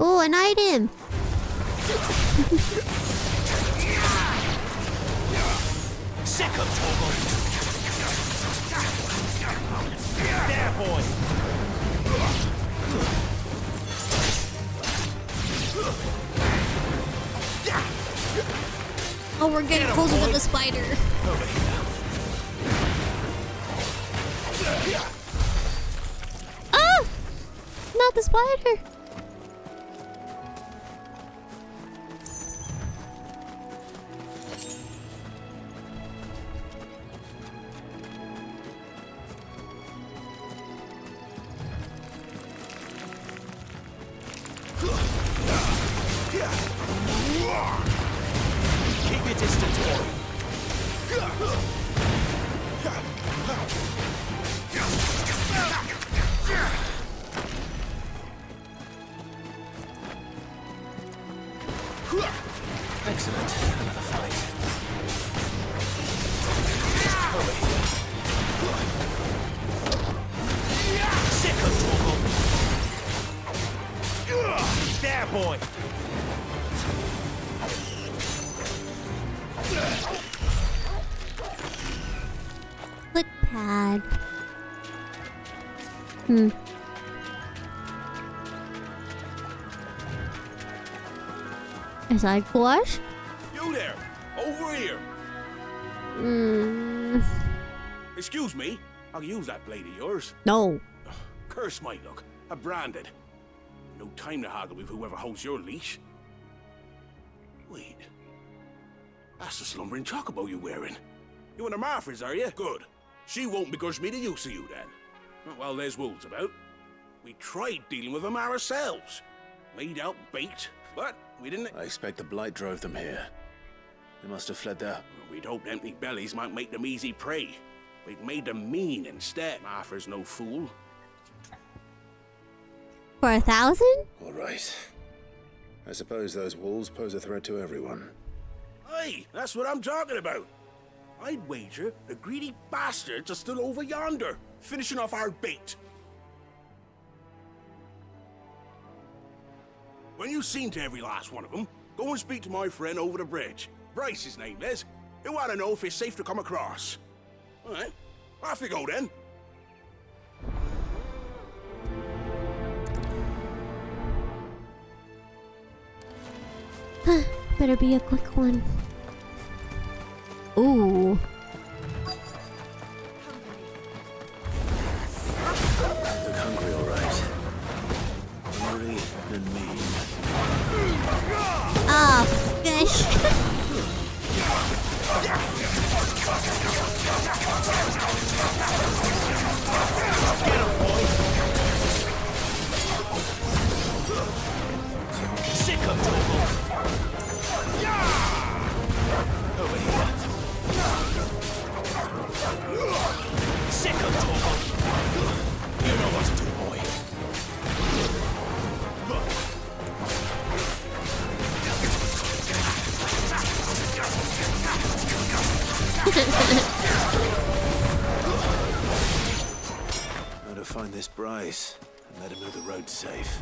Oh, an item! Sick of Togo! There, boy! Oh, we're getting closer to the spider. Ah! Not the spider! Keep your distance, boy. Excellent. Another fight. Sick of Togo. There, boy. Click pad. Hmm. Is I flush? You there! Over here! Hmm. Excuse me, I can use that blade of yours. No. Curse my luck. I'm branded. No time to haggle with whoever holds your leash. Wait. That's the slumbering chocobo you're wearing. You and the Marfors, are you? Good. She won't begrudge me the use of you then. Well, there's wolves about. We tried dealing with them ourselves. Laid out bait, but we didn't... I expect the blight drove them here. They must have fled there. We'd hoped empty bellies might make them easy prey. We'd made them mean instead. Arthur's no fool. For 1,000? All right. I suppose those wolves pose a threat to everyone. Aye, that's what I'm talking about. I'd wager the greedy bastards are still over yonder, finishing off our bait. When you've seen to every last one of them, go and speak to my friend over the bridge. Bryce, his name is. He'll want to know if it's safe to come across. All right, off you go then. Better be a quick one. Ooh. Look hungry, all right. Hungry and mean. Ah, fish. Get him, boy. Sick of trouble. Over here. Sick of trouble. You know what to do, boy. How to find this Bryce and let him know the road's safe.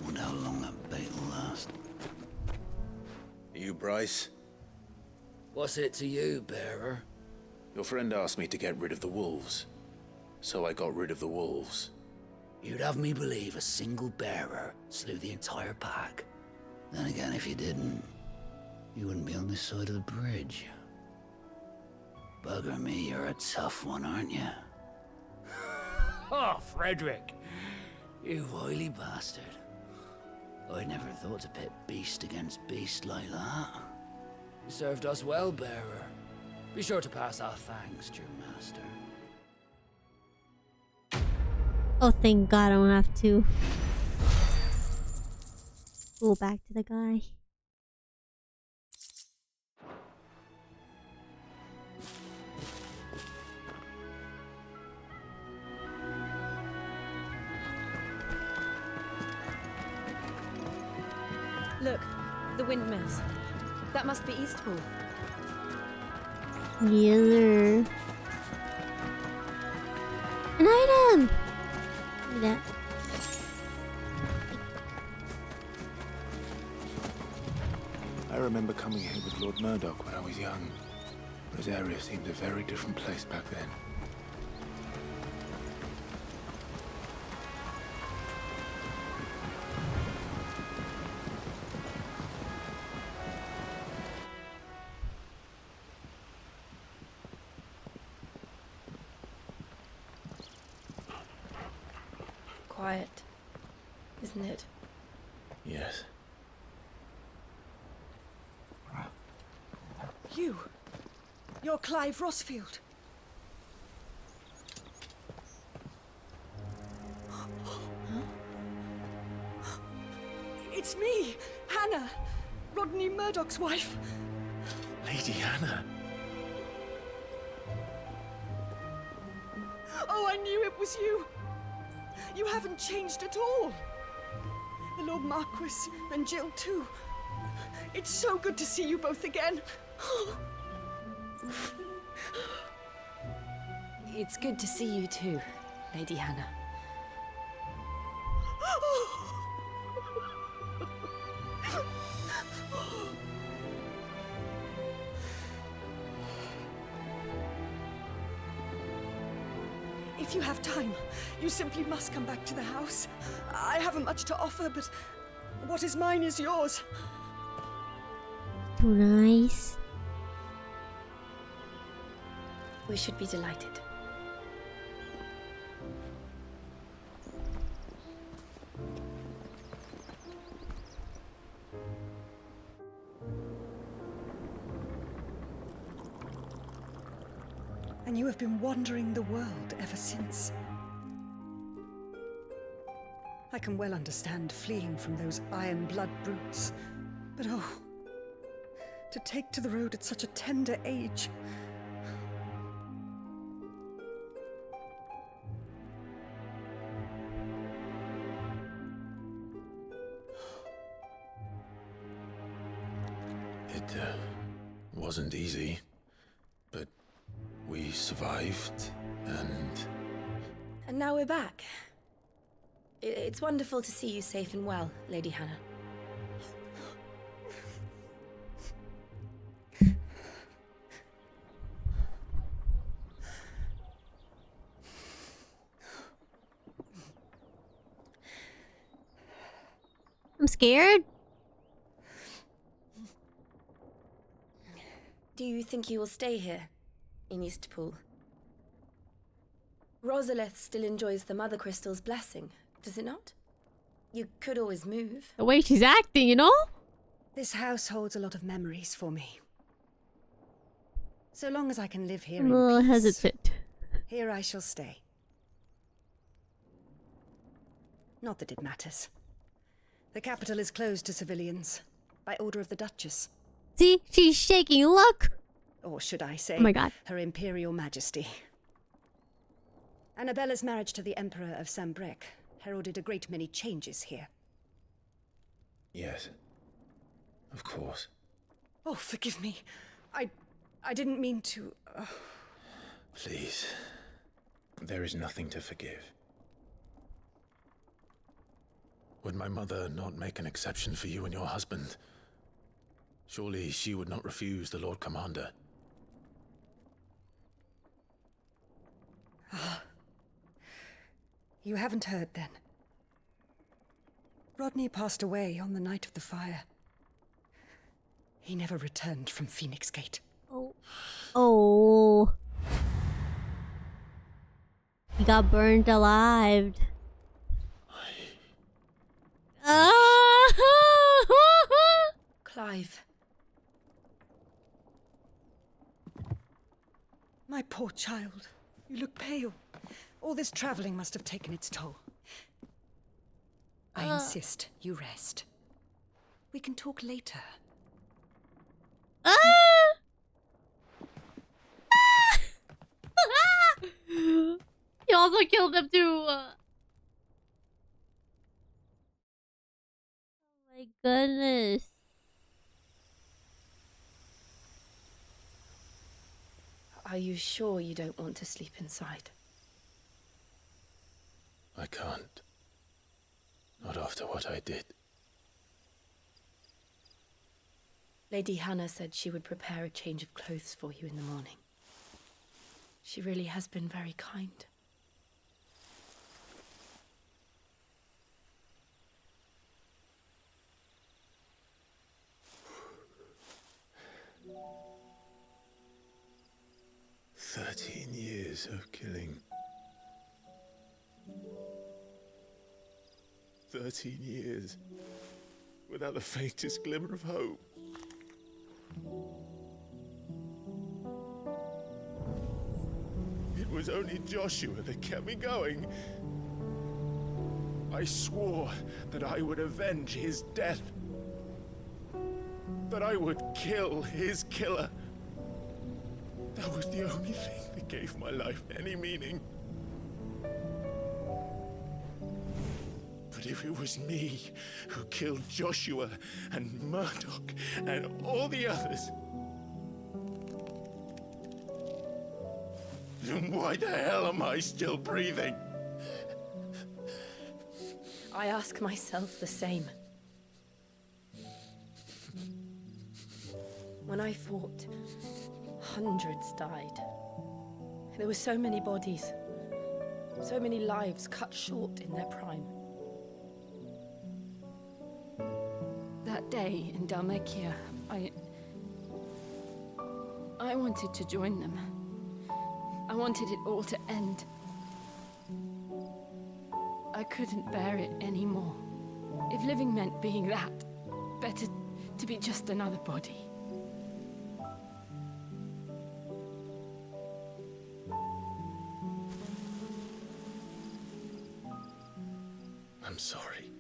Wonder how long that bait will last. You Bryce? What's it to you, bearer? Your friend asked me to get rid of the wolves. So I got rid of the wolves. You'd have me believe a single bearer slew the entire pack. Then again, if you didn't, you wouldn't be on this side of the bridge. Bugger me, you're a tough one, aren't you? Oh, Frederick! You wily bastard. I never thought to pit beast against beast like that. You served us well, bearer. Be sure to pass our thanks to your master. Oh, thank God I don't have to go back to the guy. Look, the windmills. That must be Eastpool. Yes, sir. An item! Give me that. I remember coming here with Lord Murdoch when I was young. This area seemed a very different place back then. Quiet, isn't it? Yes. You're Clive Rossfield. It's me, Hannah, Rodney Murdoch's wife. Lady Hannah. Oh, I knew it was you. You haven't changed at all. The Lord Marquis and Jill too. It's so good to see you both again. It's good to see you too, Lady Hannah. If you have time, you simply must come back to the house. I haven't much to offer, but what is mine is yours. Too nice. We should be delighted. And you have been wandering the world ever since. I can well understand fleeing from those iron blood brutes. But oh, to take to the road at such a tender age. It wasn't easy, but we survived, and... And now we're back. It's wonderful to see you safe and well, Lady Hannah. I'm scared. Do you think you will stay here, in Eastpool? Rosalith still enjoys the Mother Crystal's blessing, does it not? You could always move. The way she's acting, you know? This house holds a lot of memories for me. So long as I can live here I'm a little in peace, hesitant. here I shall stay. Not that it matters. The capital is closed to civilians, by order of the Duchess. See? She's shaking, look! Or should I say, Oh my God. Her Imperial Majesty. Annabella's marriage to the Emperor of Sambrec heralded a great many changes here. Yes. Of course. Oh, forgive me. I didn't mean to... Please. There is nothing to forgive. Would my mother not make an exception for you and your husband? Surely she would not refuse the Lord Commander. You haven't heard, then. Rodney passed away on the night of the fire. He never returned from Phoenix Gate. Oh. Oh. He got burned alive. Clive. My poor child. You look pale. All this traveling must have taken its toll. I insist you rest. We can talk later. He also killed them too. Oh my goodness. Are you sure you don't want to sleep inside? I can't. Not after what I did. Lady Hannah said she would prepare a change of clothes for you in the morning. She really has been very kind. "13 years of killing. 13 years without the faintest glimmer of hope. It was only Joshua that kept me going. I swore that I would avenge his death. That I would kill his killer. That was the only thing that gave my life any meaning. But if it was me who killed Joshua and Murdoch and all the others, then why the hell am I still breathing? I ask myself the same. When I fought, hundreds died. There were so many bodies, so many lives cut short in their prime. That day in Dalmekia, I wanted to join them. I wanted it all to end. I couldn't bear it anymore. If living meant being that, better to be just another body. I'm sorry.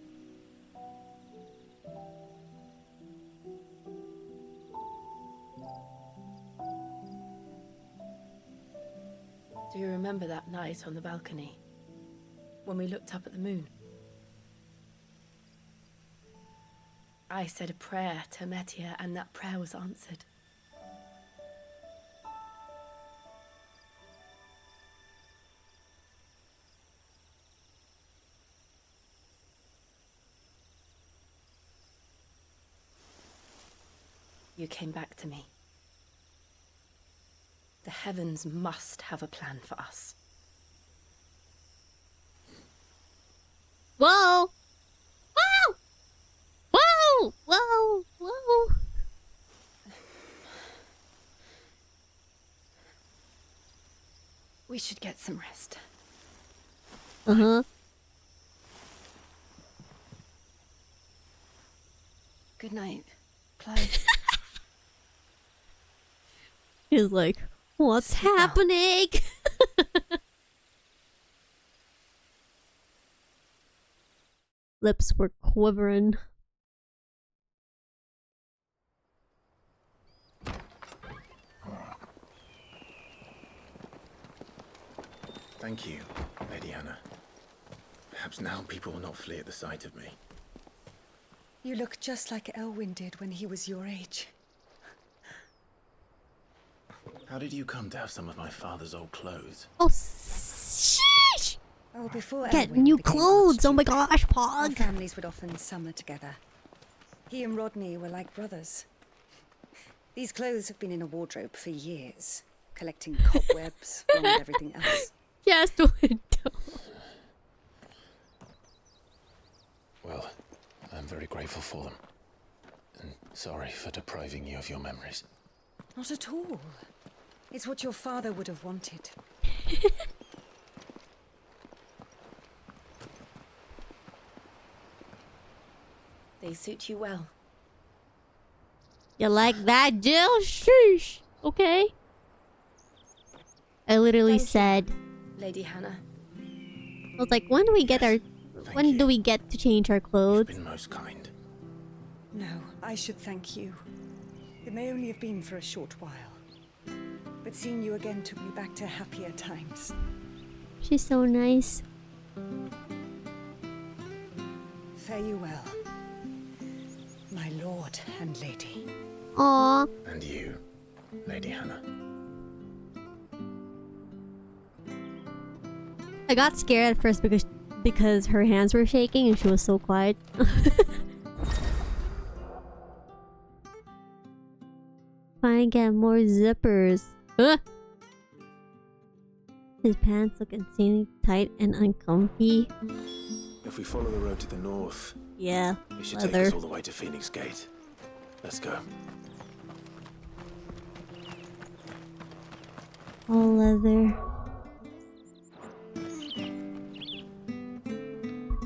Do you remember that night on the balcony? When we looked up at the moon? I said a prayer to Metia, and that prayer was answered. You came back to me. The heavens must have a plan for us. Whoa! Whoa! Whoa! Whoa! Whoa! We should get some rest. Uh-huh. Good night, Clive. He's like, what's happening? Lips were quivering. Thank you, Lady Hannah. Perhaps now people will not flee at the sight of me. You look just like Elwyn did when he was your age. How did you come to have some of my father's old clothes? Oh, sheesh! Oh, before Get Elwyn new became clothes! Oh my Archduke, gosh, our Pog! families would often summer together. He and Rodney were like brothers. These clothes have been in a wardrobe for years, collecting cobwebs along with everything else. Yes, the window. Well, I'm very grateful for them. And sorry for depriving you of your memories. Not at all. It's what your father would have wanted. They suit you well. You like that, Jill? Sheesh. Okay. I literally said, Lady Hannah. I was like, when do we get our... When do we get to change our clothes? You've been most kind. No, I should thank you. It may only have been for a short while. But seeing you again took me back to happier times. She's so nice. Fare you well, my lord and lady. Aww. And you, Lady Hannah. I got scared at first because her hands were shaking and she was so quiet. Fine, get more zippers. His pants look insanely tight and uncomfy. If we follow the road to the north, Yeah, it should take leather. us all the way to Phoenix Gate. Let's go. All leather.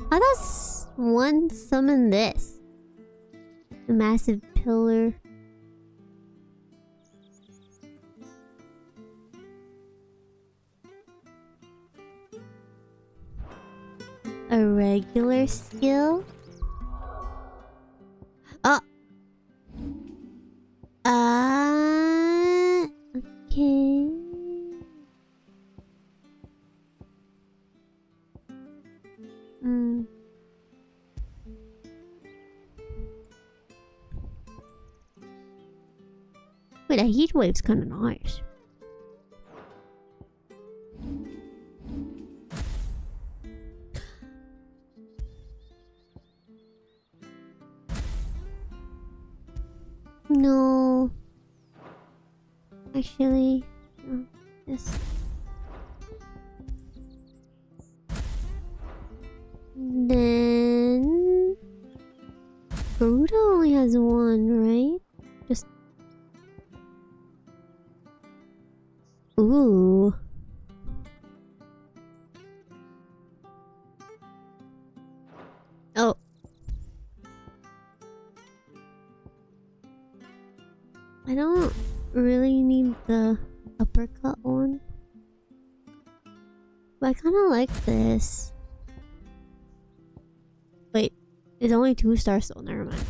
How does one summon this? A massive pillar. A regular skill? Oh! Okay. Wait, a heat wave's kind of nice. No. Actually, no. This. Then Garuda only has one, right? Just ooh. Oh. I don't really need the uppercut one. But I kind of like this. It's only 2 stars, so never mind.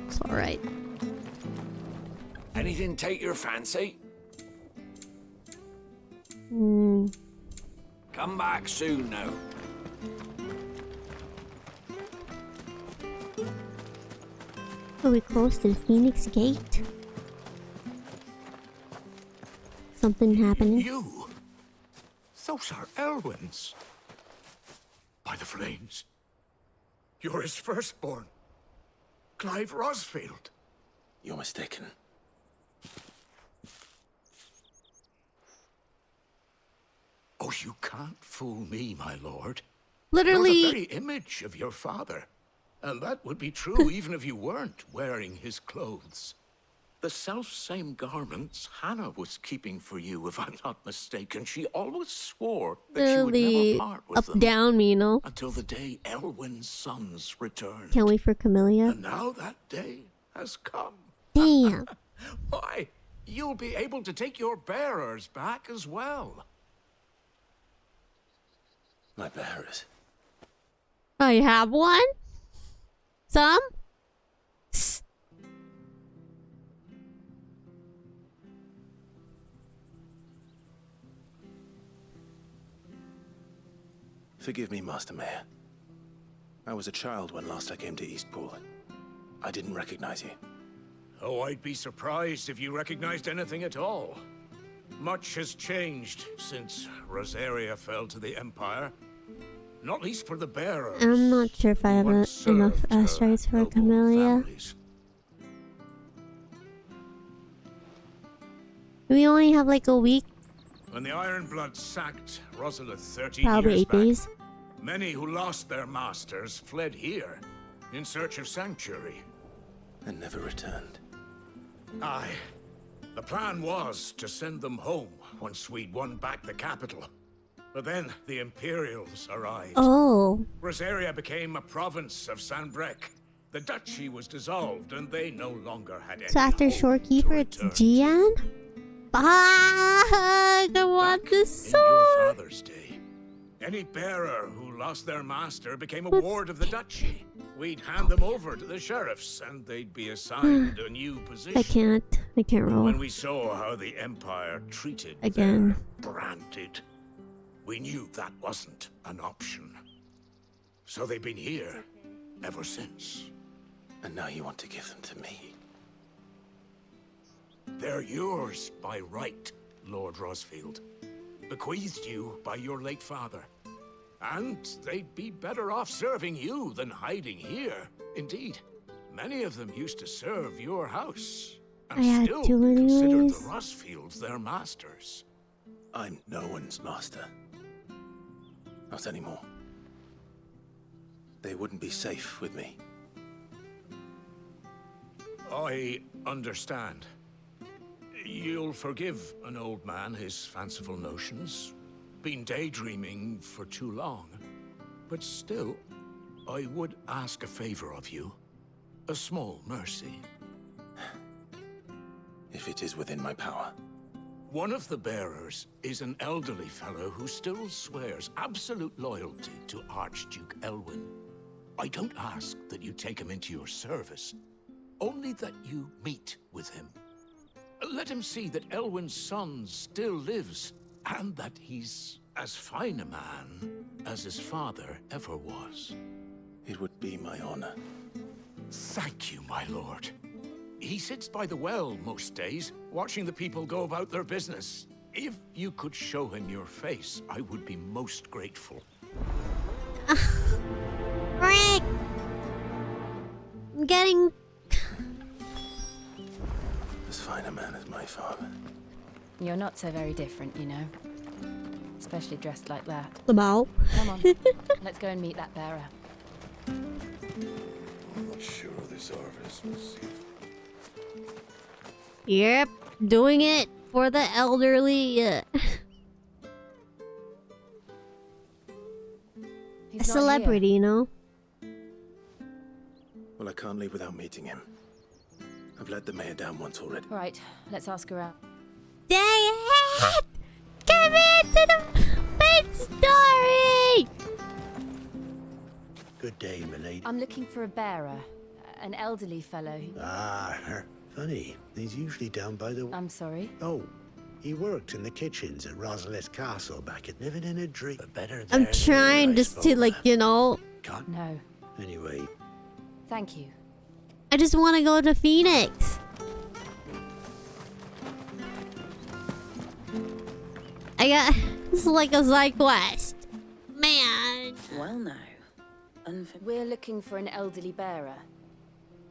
It's alright. Anything take your fancy? Mm. Come back soon now. Are we close to the Phoenix Gate? Something happening? You? Those are Elwyn's. By the flames. You're his firstborn. Clive Rosfield. You're mistaken. Oh, you can't fool me, my lord. Literally. You're the very image of your father. And that would be true even if you weren't wearing his clothes. The self-same garments Hannah was keeping for you, if I'm not mistaken. She always swore that she would never part with them. Up down me, you know? Until the day Elwyn's sons returned. Can't wait for Camellia. And now that day has come. Damn. Why, you'll be able to take your bearers back as well. My bearers. I have one? Some? Forgive me, Master Mayor. I was a child when last I came to Eastpool. I didn't recognize you. Oh, I'd be surprised if you recognized anything at all. Much has changed since Rosaria fell to the Empire. Not least for the bearers. I'm not sure if I have enough asteroids for Camellia. We only have like a week. When the Ironblood sacked Rosalith 30 Probably years 8 back, days. many who lost their masters fled here in search of sanctuary. And never returned. Aye. The plan was to send them home once we'd won back the capital. But then the Imperials arrived. Oh. Rosaria became a province of Sanbreque. The duchy was dissolved and they no longer had any So after Shorekeeper, it's Gian? Fuck! I want this sword! your father's day. Any bearer who lost their master became a ward of the duchy. We'd hand them over to the sheriffs and they'd be assigned a new position. I can't roll. When we saw how the Empire treated Again. their branded, we knew that wasn't an option. So they've been here ever since. And now you want to give them to me. They're yours by right, Lord Rosfield. Bequeathed you by your late father. And they'd be better off serving you than hiding here. Indeed, many of them used to serve your house. And I had still to consider anyways. the Rosfields their masters. I'm no one's master. Not anymore. They wouldn't be safe with me. I understand. You'll forgive an old man his fanciful notions. Been daydreaming for too long. But still, I would ask a favor of you. A small mercy. If it is within my power. One of the bearers is an elderly fellow who still swears absolute loyalty to Archduke Elwyn. I don't ask that you take him into your service, only that you meet with him. Let him see that Elwyn's son still lives, and that he's as fine a man as his father ever was. It would be my honor. Thank you, my lord. He sits by the well most days, watching the people go about their business. If you could show him your face, I would be most grateful. Frick! I'm getting... As fine a man as my father. You're not so very different, you know. Especially dressed like that. Lamau. Come on, let's go and meet that bearer. I'm not sure this harvest will see. Yep, doing it for the elderly. A He's not celebrity, you know? Well, I can't leave without meeting him. I've let the mayor down once already. Right, let's ask her out. Dang it! Give it to the What story? Good day, milady. I'm looking for a bearer. An elderly fellow. Ah, funny. He's usually down by the... I'm sorry? Oh, he worked in the kitchens at Rosalet's castle back at Living in a Dream. Better I'm there trying than just to, like, you know. Can't. No. Anyway. Thank you. I just want to go to Phoenix. I got... This is like a side quest. Man. Well, now. We're looking for an elderly bearer.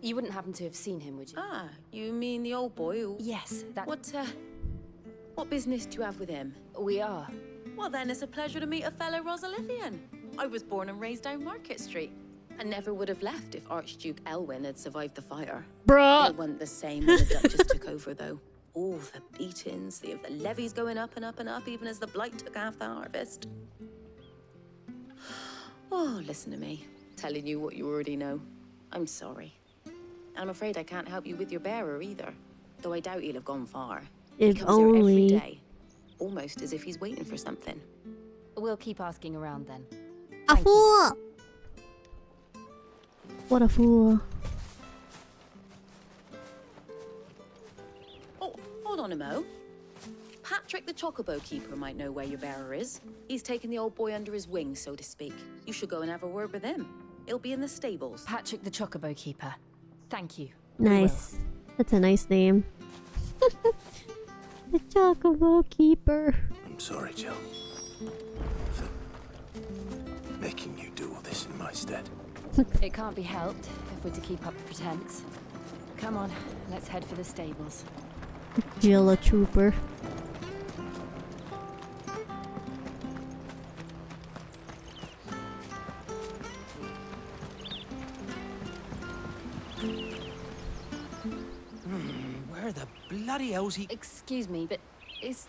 You wouldn't happen to have seen him, would you? Ah, you mean the old boy who... Yes, that... What business do you have with him? We are. Well, then it's a pleasure to meet a fellow Rosalithian. I was born and raised down Market Street. And never would have left if Archduke Elwyn had survived the fire. Bruh. It wasn't the same when the Duchess took over, though. All the beatings, the levies going up and up and up, even as the blight took half the harvest. Oh, listen to me. Telling you what you already know. I'm sorry. I'm afraid I can't help you with your bearer either. Though I doubt he'll have gone far. If He comes here every only. day. Almost as if he's waiting for something. We'll keep asking around then. A fool! What a fool. Oh, hold on a mo. Patrick the Chocobo Keeper might know where your bearer is. He's taken the old boy under his wing, so to speak. You should go and have a word with him. He'll be in the stables. Patrick the Chocobo Keeper. Thank you. Nice. That's a nice name. The Chocobo Keeper. I'm sorry, Jill. For making you do all this in my stead. It can't be helped if we're to keep up pretense. Come on, let's head for the stables. Jill a trooper. Where the bloody hell's he? Excuse me, but is...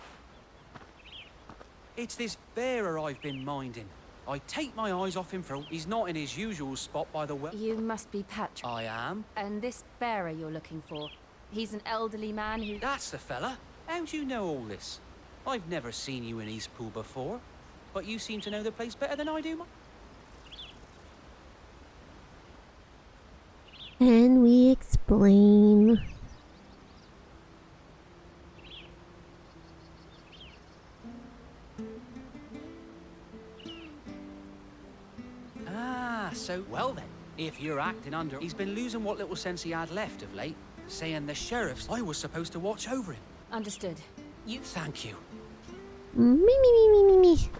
It's this bearer I've been minding. I take my eyes off him for... He's not in his usual spot by the well. You must be Patrick. I am. And this bearer you're looking for, he's an elderly man who... That's the fella. How do you know all this? I've never seen you in Eastpool before, but you seem to know the place better than I do. Can we explain? Ah, so, well then, if you're acting under, he's been losing what little sense he had left of late, saying the sheriff's, I was supposed to watch over him. Understood. You thank you. Me.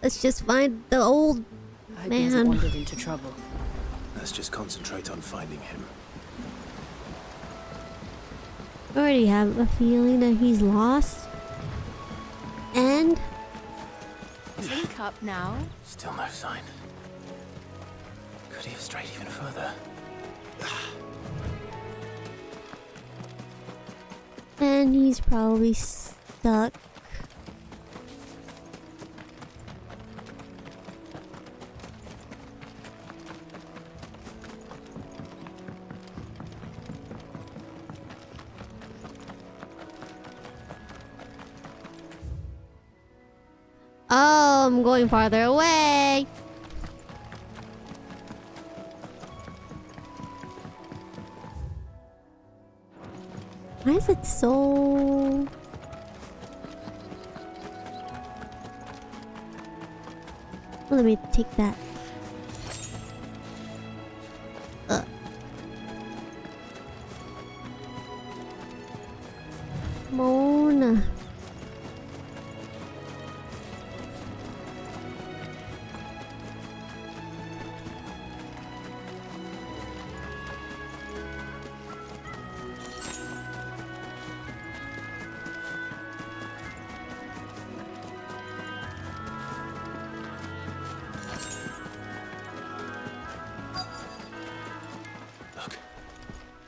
Let's just find the old I hope he hasn't man. wandered into trouble. Let's just concentrate on finding him. I already have a feeling that he's lost. And Link up now. Still no sign. Could he have strayed even further? and he's probably stuck. Oh, I'm going farther away. Why is it so... Let me take that. Mona.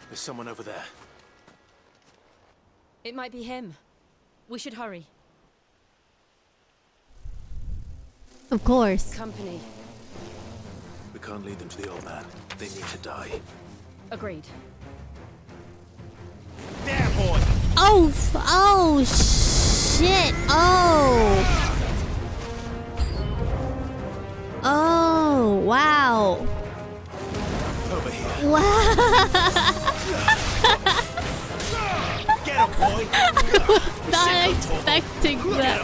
There's someone over there. It might be him. We should hurry. Of course. Company. We can't lead them to the old man. They need to die. Agreed. There, boy! Oh, oh, shit. shit! Oh! Oh, wow. Over here. Wow. Get him, boy. I was not expecting that.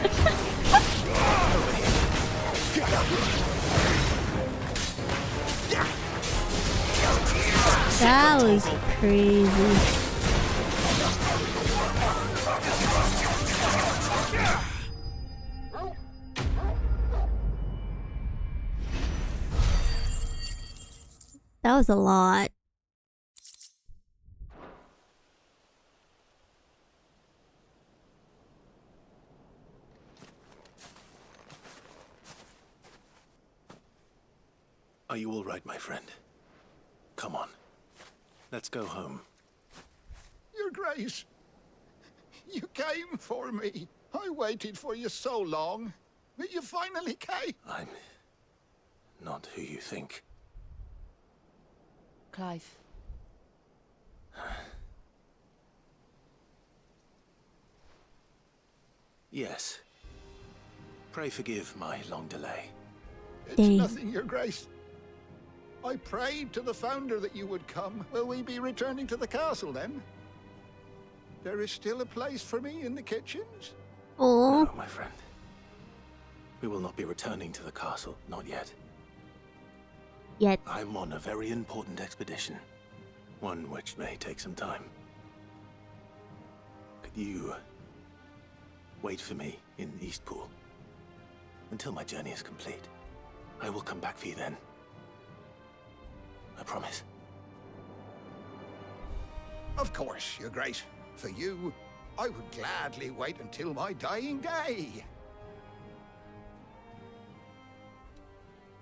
That was crazy. That was a lot. Are you all right, my friend? Come on. Let's go home. Your Grace, you came for me. I waited for you so long, but you finally came. I'm not who you think. Clive. Yes. Pray forgive my long delay. It's nothing, Your Grace. I prayed to the Founder that you would come. Will we be returning to the castle then? There is still a place for me in the kitchens? Oh, no, my friend. We will not be returning to the castle, not yet. Yet. I'm on a very important expedition. One which may take some time. Could you wait for me in Eastpool until my journey is complete? I will come back for you then. I promise. Of course, Your Grace. For you, I would gladly wait until my dying day.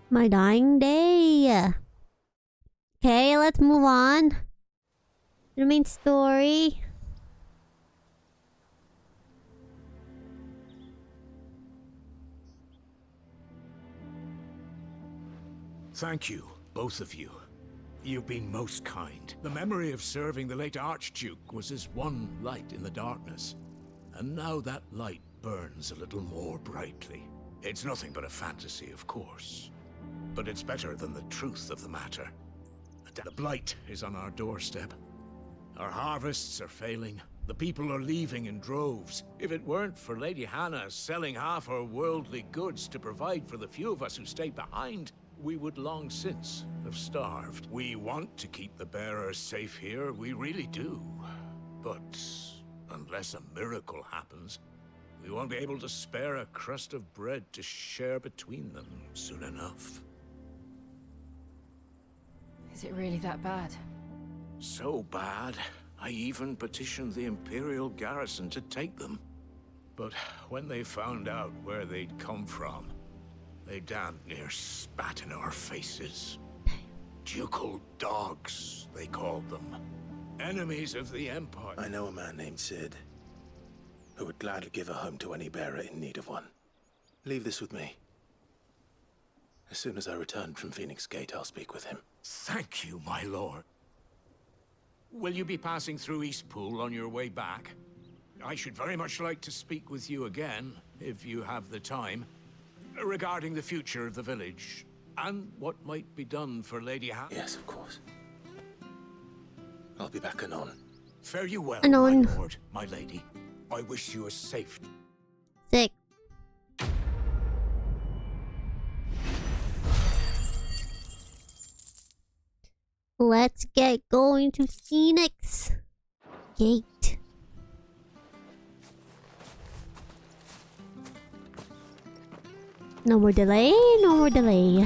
My dying day. Okay, let's move on to the main story. Thank you, both of you. You've been most kind. The memory of serving the late Archduke was as one light in the darkness. And now that light burns a little more brightly. It's nothing but a fantasy, of course. But it's better than the truth of the matter. The blight is on our doorstep. Our harvests are failing. The people are leaving in droves. If it weren't for Lady Hannah selling half her worldly goods to provide for the few of us who stay behind, we would long since have starved. We want to keep the bearers safe here, we really do. But unless a miracle happens, we won't be able to spare a crust of bread to share between them soon enough. Is it really that bad? So bad, I even petitioned the Imperial garrison to take them. But when they found out where they'd come from, they damn near spat in our faces. Ducal dogs, they called them. Enemies of the Empire. I know a man named Sid, who would gladly give a home to any bearer in need of one. Leave this with me. As soon as I return from Phoenix Gate, I'll speak with him. Thank you, my lord. Will you be passing through Eastpool on your way back? I should very much like to speak with you again, if you have the time, regarding the future of the village, and what might be done for Lady Hannah. Yes, of course. I'll be back anon. Fare you well, Anon. my lord, my lady. I wish you a safe... Sick. Let's get going to Phoenix Gate. No more delay, no more delay.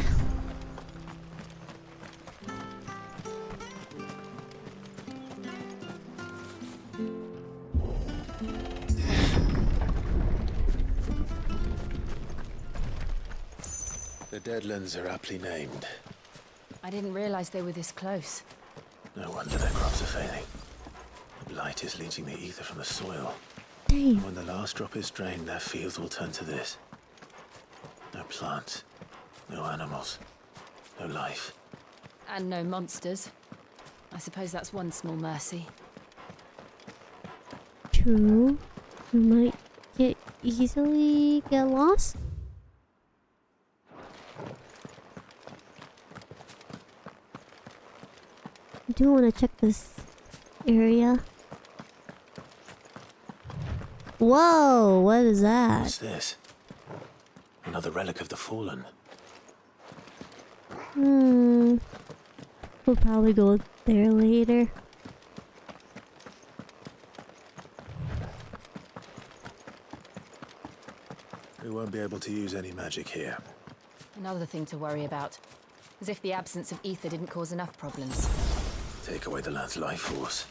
The Deadlands are aptly named. I didn't realize they were this close. No wonder their crops are failing. The blight is leaching the ether from the soil. Damn. When the last drop is drained, their fields will turn to this. No plants, no animals, no life. And no monsters. I suppose that's one small mercy. True. We might get easily get lost. I do want to check this area. Whoa, what is that? What's this? Another relic of the fallen. We'll probably go there later. We won't be able to use any magic here. Another thing to worry about. As if the absence of ether didn't cause enough problems. Take away the lad's life force,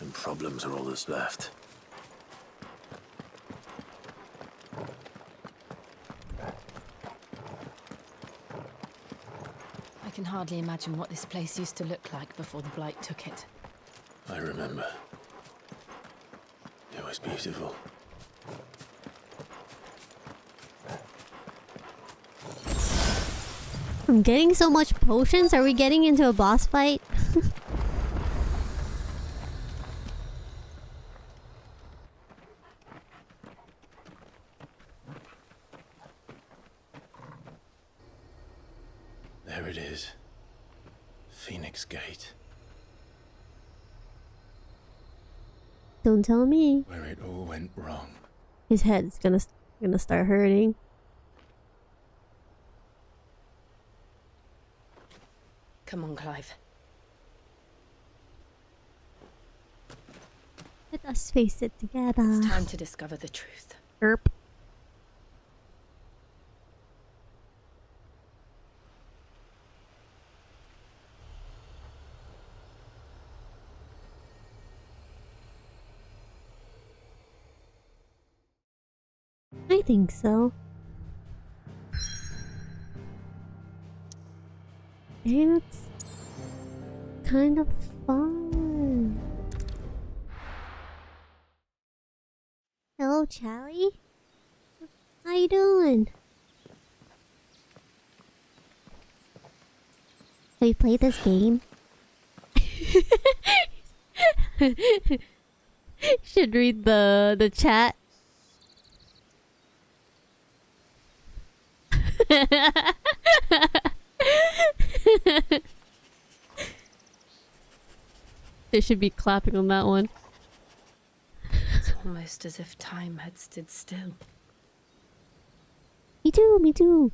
and problems are all that's left. I can hardly imagine what this place used to look like before the Blight took it. I remember. It was beautiful. I'm getting so much potions. Are we getting into a boss fight? There it is. Phoenix Gate. Don't tell me. Where it all went wrong. His head's gonna start hurting. Come on, Clive. Let us face it together. It's time to discover the truth. Erp. I think so. And it's kind of fun. Hello, Charlie. How you doing? Have you played this game? Should read the chat. They should be clapping on that one. It's almost as if time had stood still. Me too, me too.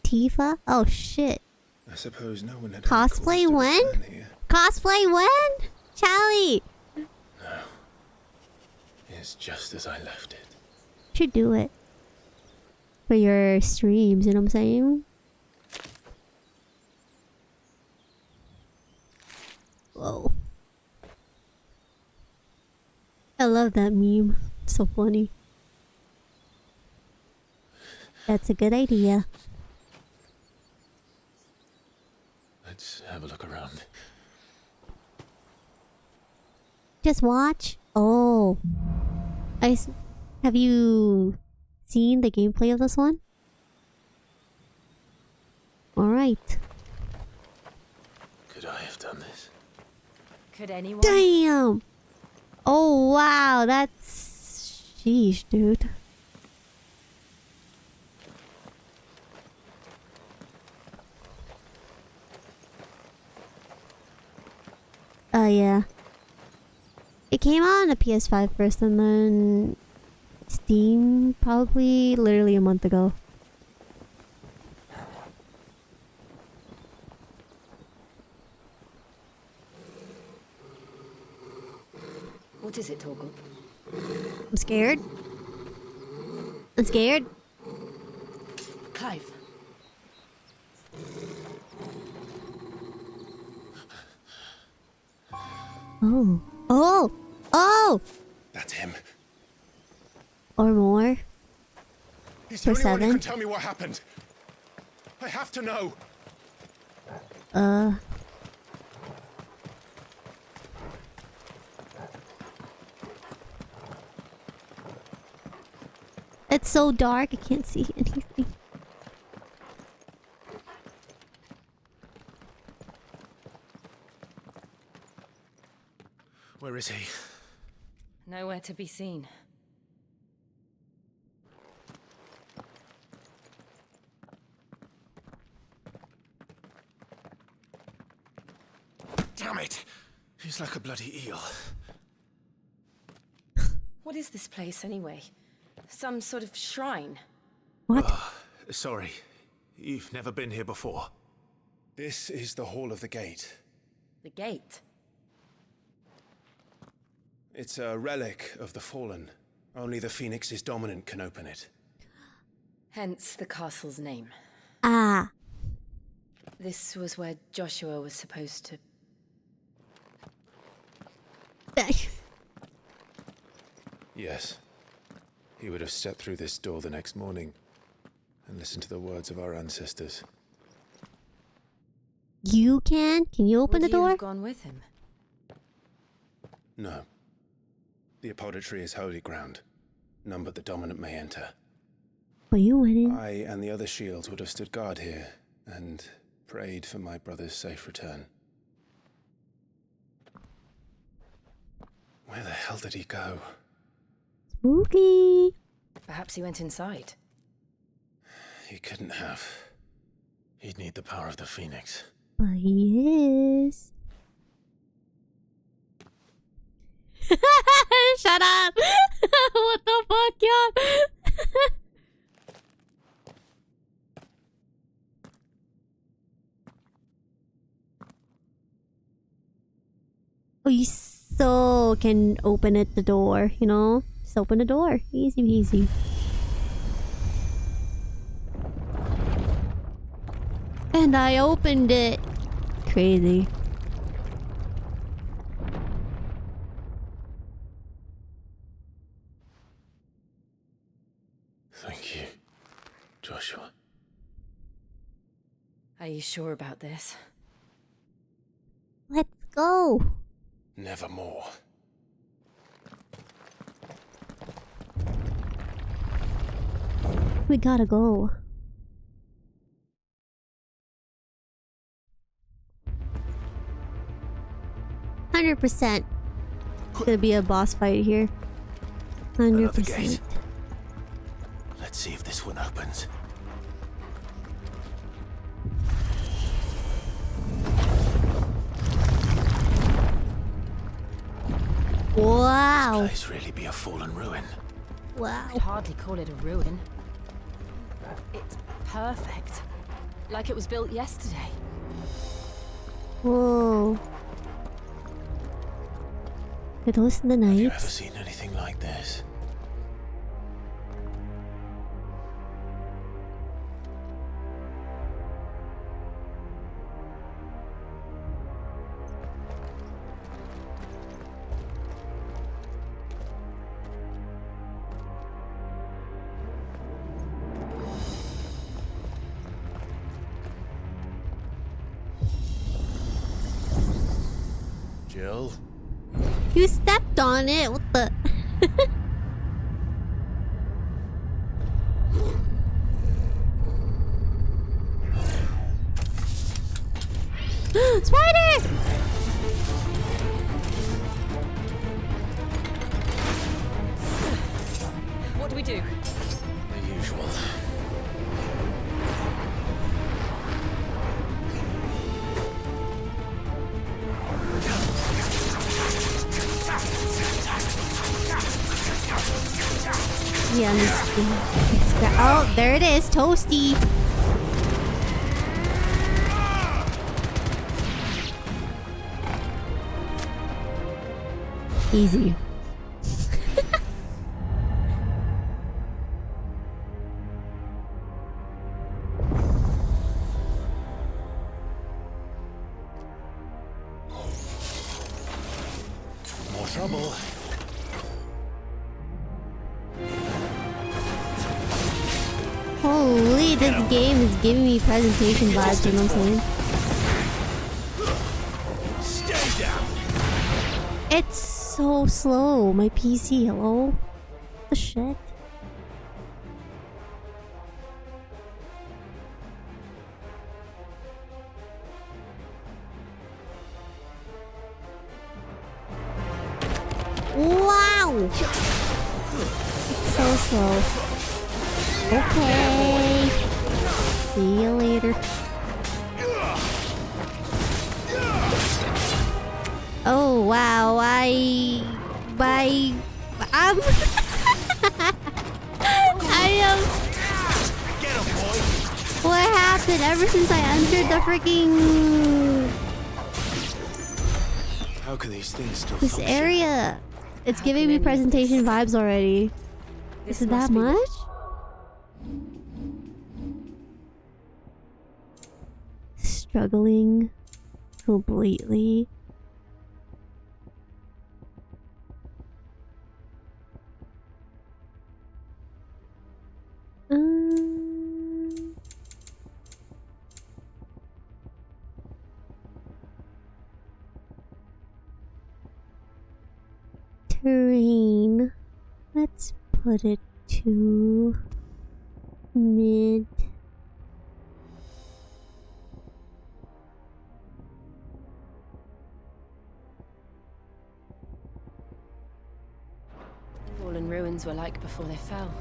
Tifa? Oh shit. I suppose no one had Cosplay when? Cosplay when? Charlie! No. It's just as I left it. Should do it. For your streams, you know what I'm saying? Whoa. I love that meme. It's so funny. That's a good idea. Let's have a look around. Just watch. Oh. Have you seen the gameplay of this one? Alright. Could I have done this? Could anyone? Damn! Oh wow, that's... Sheesh, dude. Yeah. It came out on a PS5 first and then Steam probably literally a month ago. What is it, Torgal? I'm scared. I'm scared. Clive. Oh. Oh! Oh! That's him. Or more. He's For the only one who 7. can tell me what happened. I have to know. It's so dark, I can't see anything. Where is he? Nowhere to be seen. Damn it! He's like a bloody eel. What is this place, anyway? Some sort of shrine? What? Sorry. You've never been here before. This is the Hall of the Gate. The gate? It's a relic of the Fallen. Only the Phoenix's dominant can open it. Hence the castle's name. Ah. This was where Joshua was supposed to... Yes. He would have stepped through this door the next morning and listened to the words of our ancestors. You can? Can you open the door? Would you have gone with him? No. The apodatory is holy ground. None but the dominant may enter. But you went in. I and the other shields would have stood guard here and prayed for my brother's safe return. Where the hell did he go? Spooky. Perhaps he went inside. He couldn't have. He'd need the power of the Phoenix. But he is. Shut up! What the fuck, y'all? Oh, you so can open it the door, you know? Just open the door. Easy peasy. And I opened it. Crazy. Thank you, Joshua. Are you sure about this? Let's go. Nevermore. We gotta go. %. Gonna be a boss fight here. 100%. Let's see if this one opens. Wow. This place really be a fallen ruin. Wow. I'd hardly call it a ruin. It's perfect. Like it was built yesterday. Whoa. Are those the Have you ever knights? seen anything like this? Jill? You stepped on it. What the? Spider! What do we do? The usual. Yeah, oh, there it is. Toasty. Easy. More trouble. Holy, this game is giving me presentation vibes, you know what I'm saying? Stay down. It's so slow. My PC, hello? What the shit? Wow! It's so slow. Okay. See you later. Oh wow, I'm I am. Get him, boy. What happened ever since I entered the freaking How can these things still this function? area? It's How giving can me any of presentation this- vibes already. This Is it that must be what- much? Struggling completely. Terrain. Let's put it to mid. Fallen ruins were like before they fell.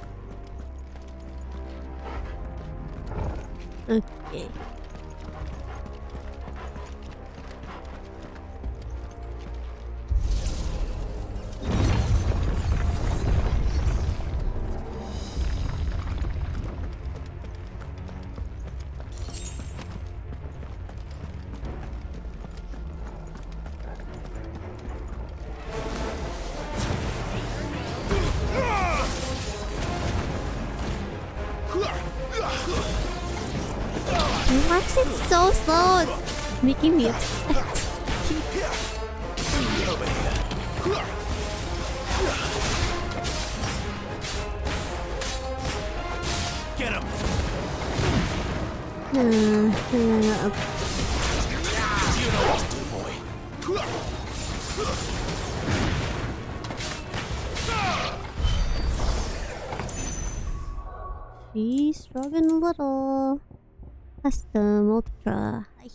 Okay. Why is it so slow? It's making me upset. Get him. Okay. You know what to do, boy. She's struggling a little. Custom Ultra. Hi.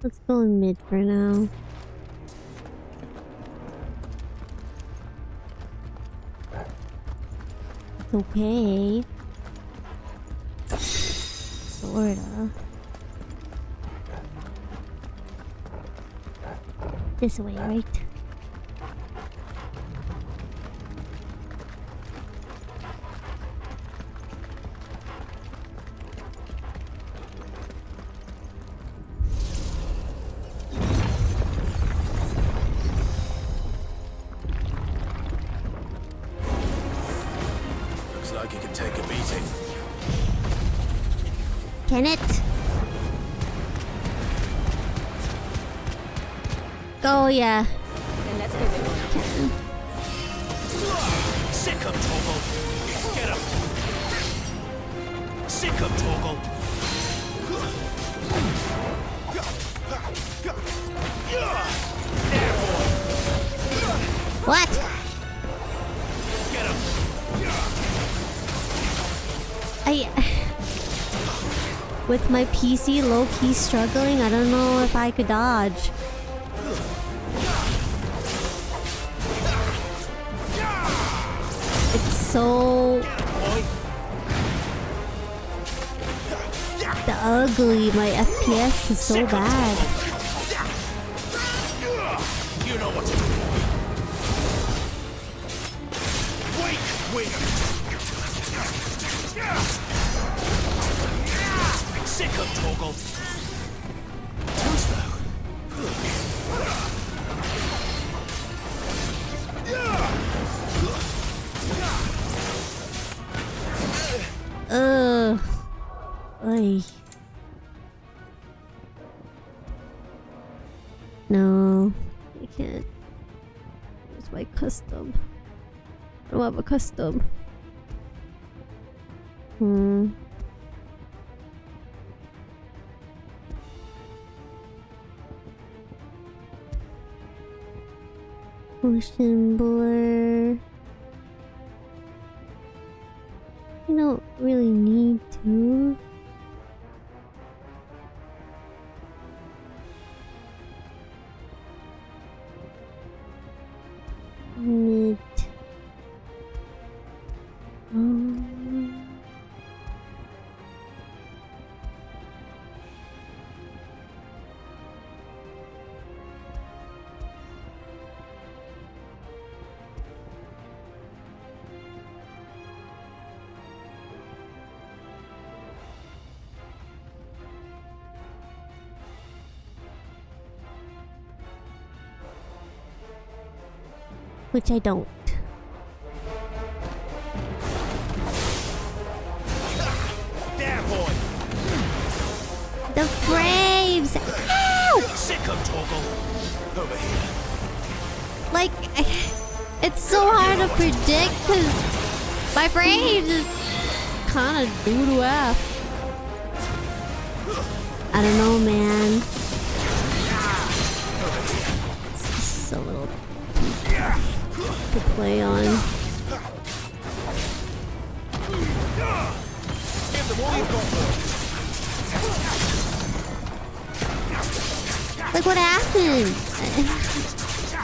Let's go in mid for now. It's okay. Sorta. This way, right? Looks like you can take a beating. Can it? Oh yeah. Then let's give it one. Sick him, Torgal. Get him. Sick him, Torgal. There, boy. What? Get him. With my PC low-key struggling, I don't know if I could dodge. It's so the ugly. My FPS is so bad. You know what to do. Wait. Sick of Torgal. Too slow. Oy. No, I can't. It's my custom. I don't have a custom. Motion blur. You don't really need to. Mid. Which I don't. There, boy. The frames! Ow! Sick of Toggle. Over here. Like, it's so hard to predict because my frames is kind of doo-doo F. I don't know, man. It's just a little to play on. Like, what happened?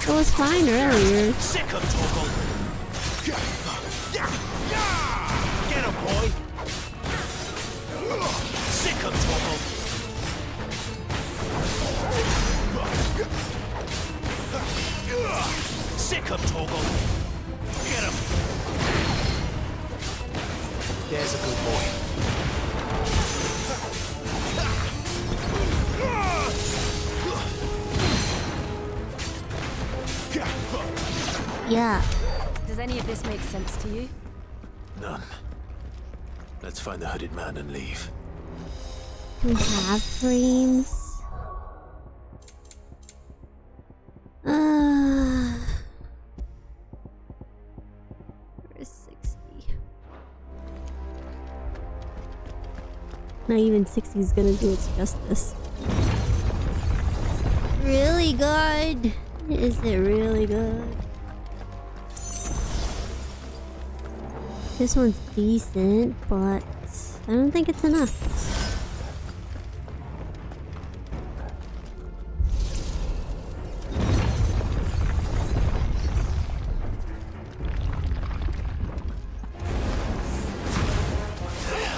It was fine earlier. Sick of Toggle. Get him, boy. Sick of Toggle. Sick of Toggle. Get him. There's a good boy. Yeah. Does any of this make sense to you? None. Let's find the hooded man and leave. We have frames. Where's 60? Not even 60 is gonna do its justice. Really good. Is it really good? This one's decent, but I don't think it's enough.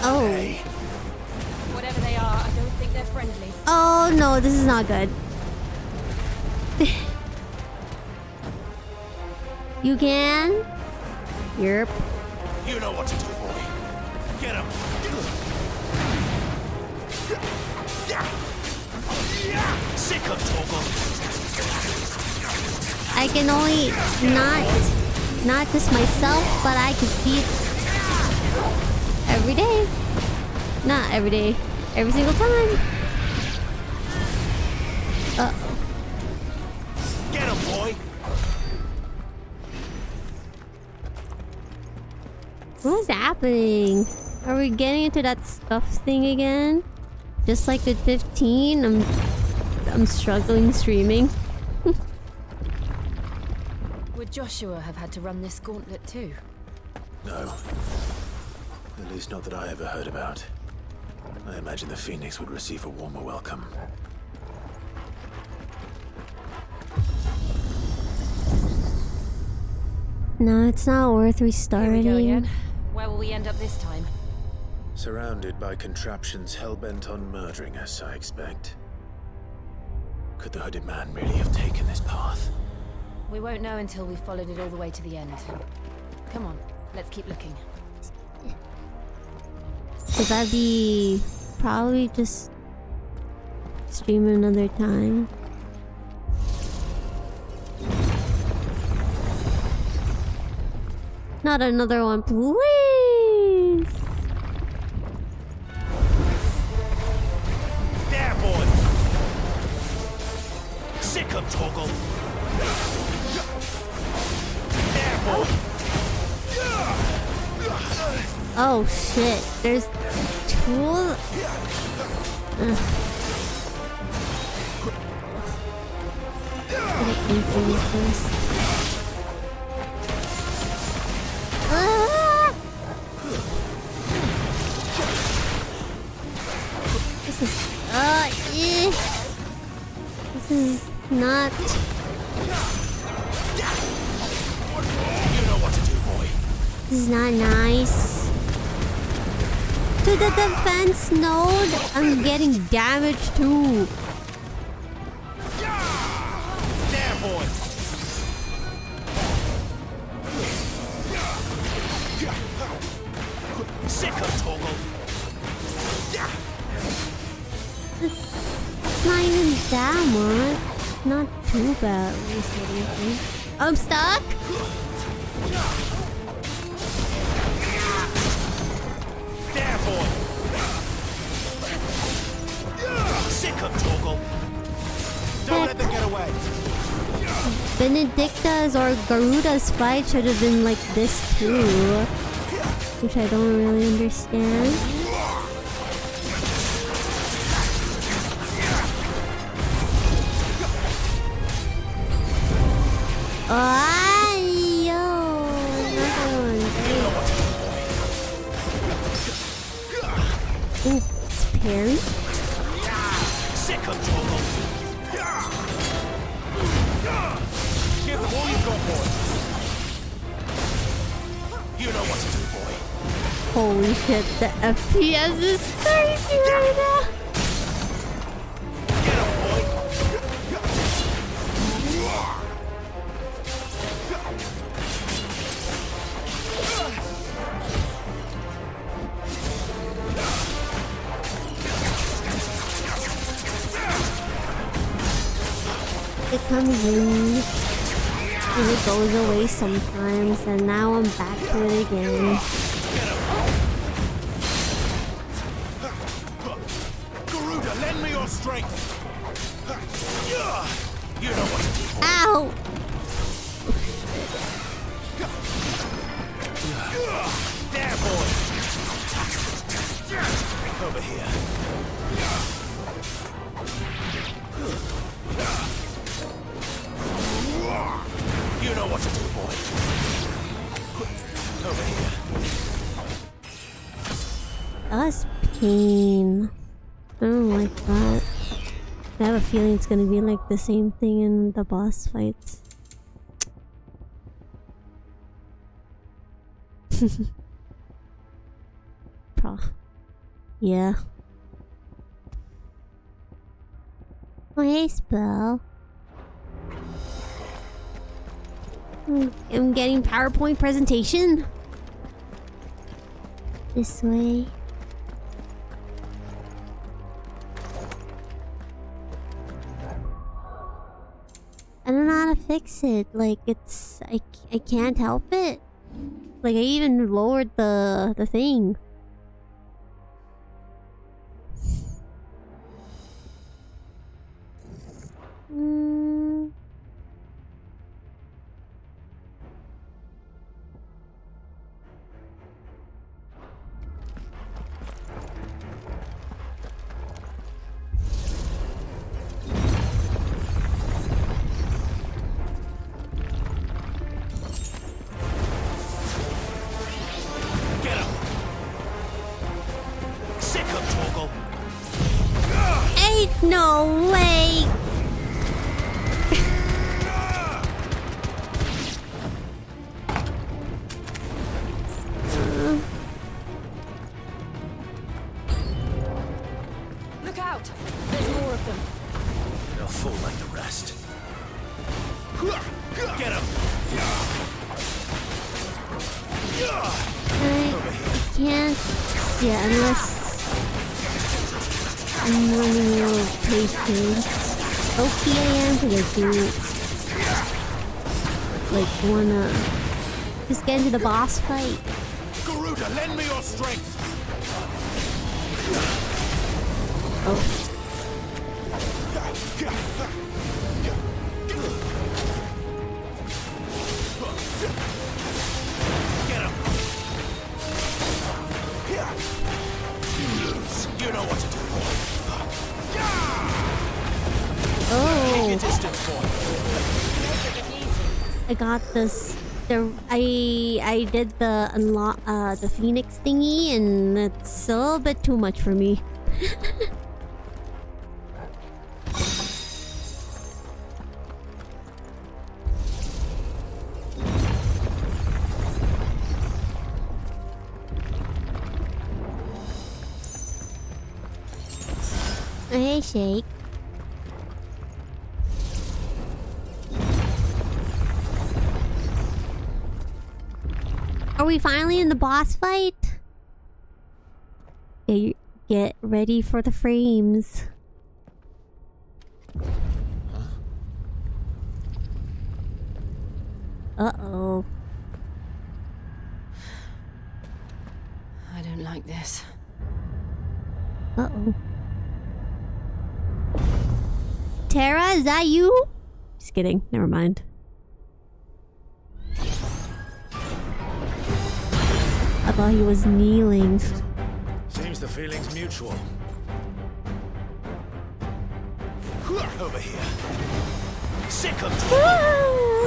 Oh. Whatever they are, I don't think they're friendly. Oh no, this is not good. You can? Yep. You know what to do, boy. Get him. Sick of Toggle. I can only not just myself, but I can see it every day. Not every day, every single time. Uh-oh. Get him, boy. What is happening? Are we getting into that stuff thing again? Just like with 15, I'm struggling streaming. Would Joshua have had to run this gauntlet too? No. At least not that I ever heard about. I imagine the Phoenix would receive a warmer welcome. No, it's not worth restarting. Here we go again. Where will we end up this time? Surrounded by contraptions hell-bent on murdering us, I expect. Could the hooded man really have taken this path? We won't know until we've followed it all the way to the end. Come on, let's keep looking. Cause I'd be probably just stream another time. Not another one, please. There, boy. Sick of Toggle. There, boy. Oh shit, there's two. This is this is not. You know what to do, boy. This is not nice. To the defense node, I'm getting damaged too. There, boy. Sick of Toggle. It's not even that much. Not too bad, at least I don't think. I'm stuck. There, boy. Sick of Torgal. Don't let them get away. Benedicta's or Garuda's fight should have been like this too, which I don't really understand. Ah, yo, another one. Ooh, it's parry. Sick of Torgal. Give them all you've got, boy. You know what to do, boy. Holy shit, the FPS is crazy right now. Get him, boy. It comes in, and it goes away sometimes, and now I'm back to it again. Garuda, lend me your strength. You know what to do. Ow! There, boy. Over here. You know what to do, boy. Over here. That's pain. I don't like that. I have a feeling it's gonna be like the same thing in the boss fights. Yeah. Oh, hey, Spell. I'm getting PowerPoint presentation. This way. I don't know how to fix it. Like, it's... I can't help it. Like, I even lowered the thing. No way! Look out! There's more of them. They'll fall like the rest. Get him! I can't. Yeah, unless I'm running out of patience. Okay, I am, because I do like wanna just get into the boss fight. Garuda, lend me your strength. Oh. Get him. You know what to do, boy. Oh. Distance, boy. I got this. I did the unlock the Phoenix thingy, and it's a little bit too much for me. Hey, Shake. Are we finally in the boss fight? Get ready for the frames. Uh-oh. I don't like this. Uh-oh. Tara, is that you? Just kidding. Never mind. I thought he was kneeling. Seems the feeling's mutual. Over here. Sick of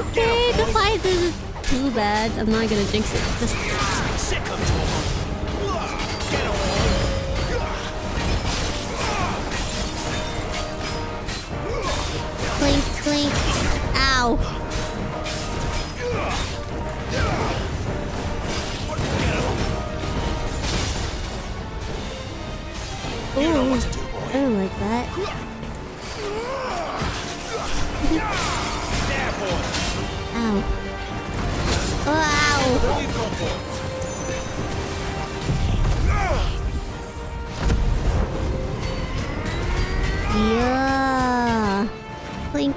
Okay, the fight isn't too bad. I'm not gonna jinx it. Just sick of Get clink, clink. Ow. Ooh, I don't like that. Ow. Oh, ow. Yeah. Clink.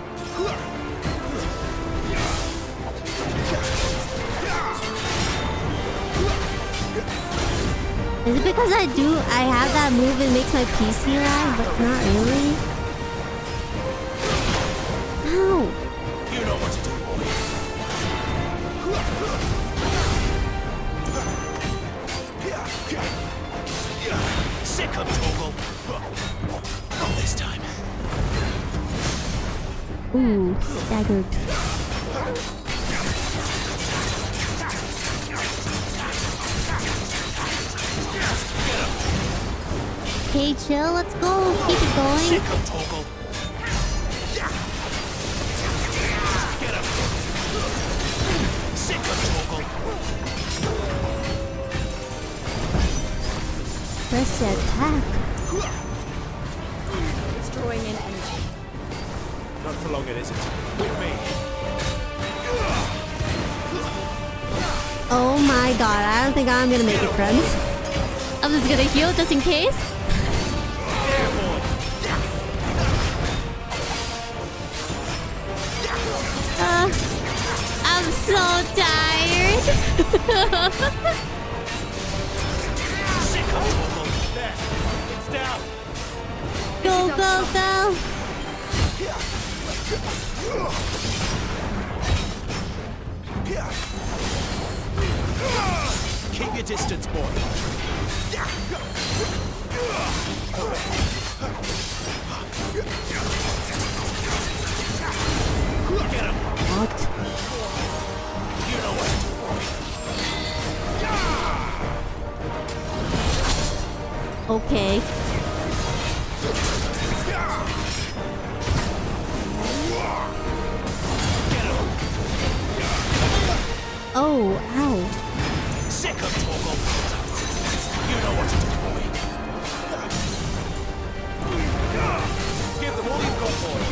Is it because I have that move, it makes my PC lag, but not really? Ow! You know what to do, boy. Sick of Toggle. Not this time. Ooh, staggered. Okay, chill, let's go. Keep it going. Sick of Toggle. Get him. Sick of Toggle. Press the attack. It's drawing in energy. Not for long, it isn't. With me. Oh my god, I don't think I'm gonna make it, friends. I'm just gonna heal just in case. I'm so tired. Go, go, go. Keep your distance, boy. Get him. What? You know what to do, boy. Okay. Oh, ow. Sick of Toggle. You know what to do, boy. Give them all you've got, boy.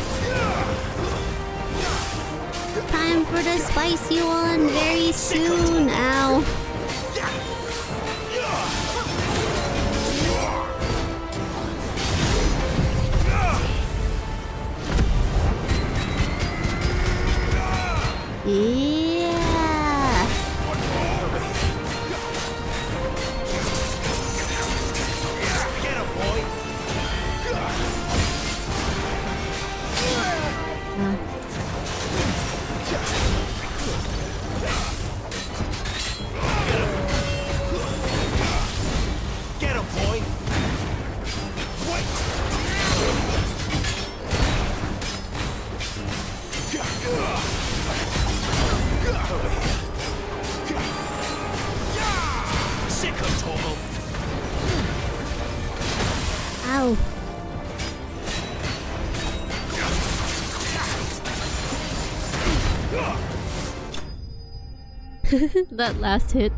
Time for the spicy one very soon. Ow. Yeah. Get him, boy. Get him, boy. Sick of Toggle. Ow. That last hit.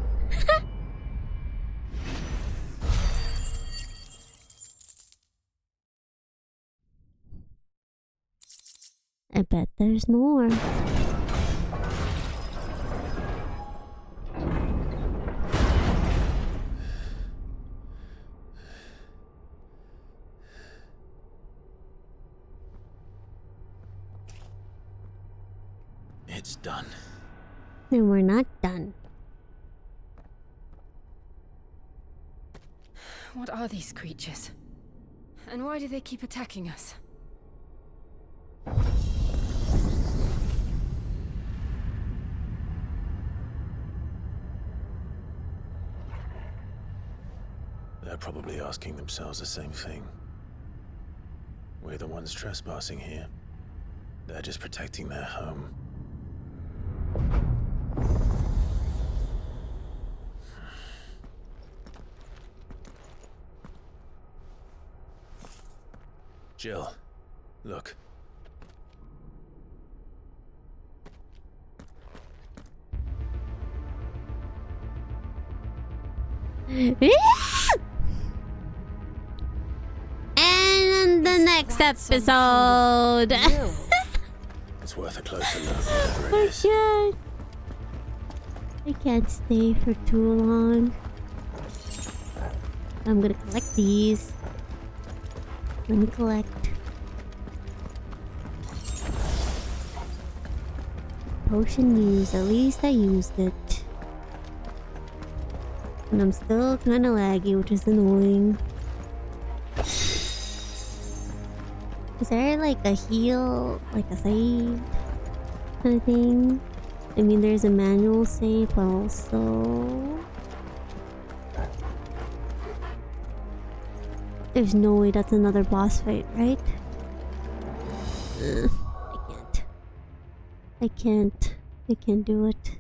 I bet there's more. It's done. And we're not done. What are these creatures? And why do they keep attacking us? They're probably asking themselves the same thing. We're the ones trespassing here. They're just protecting their home. Jill, look. And in the next episode. It's worth a closer look. I can't stay for too long. I'm gonna collect these. Let me collect. Potion used. At least I used it. And I'm still kind of laggy, which is annoying. Is there like a heal, like a save kind of thing? I mean, there's a manual save, but also there's no way that's another boss fight, right? I can't do it.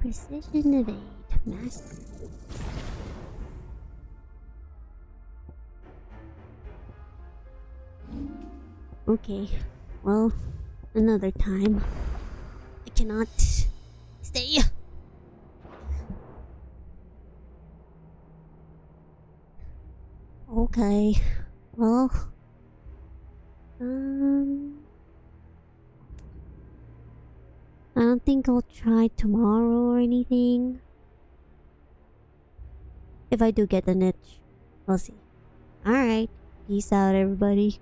Precision evade, master. Okay, well, another time. I cannot stay. Okay, well, I don't think I'll try tomorrow or anything. If I do get the niche, we'll see. Alright, peace out everybody.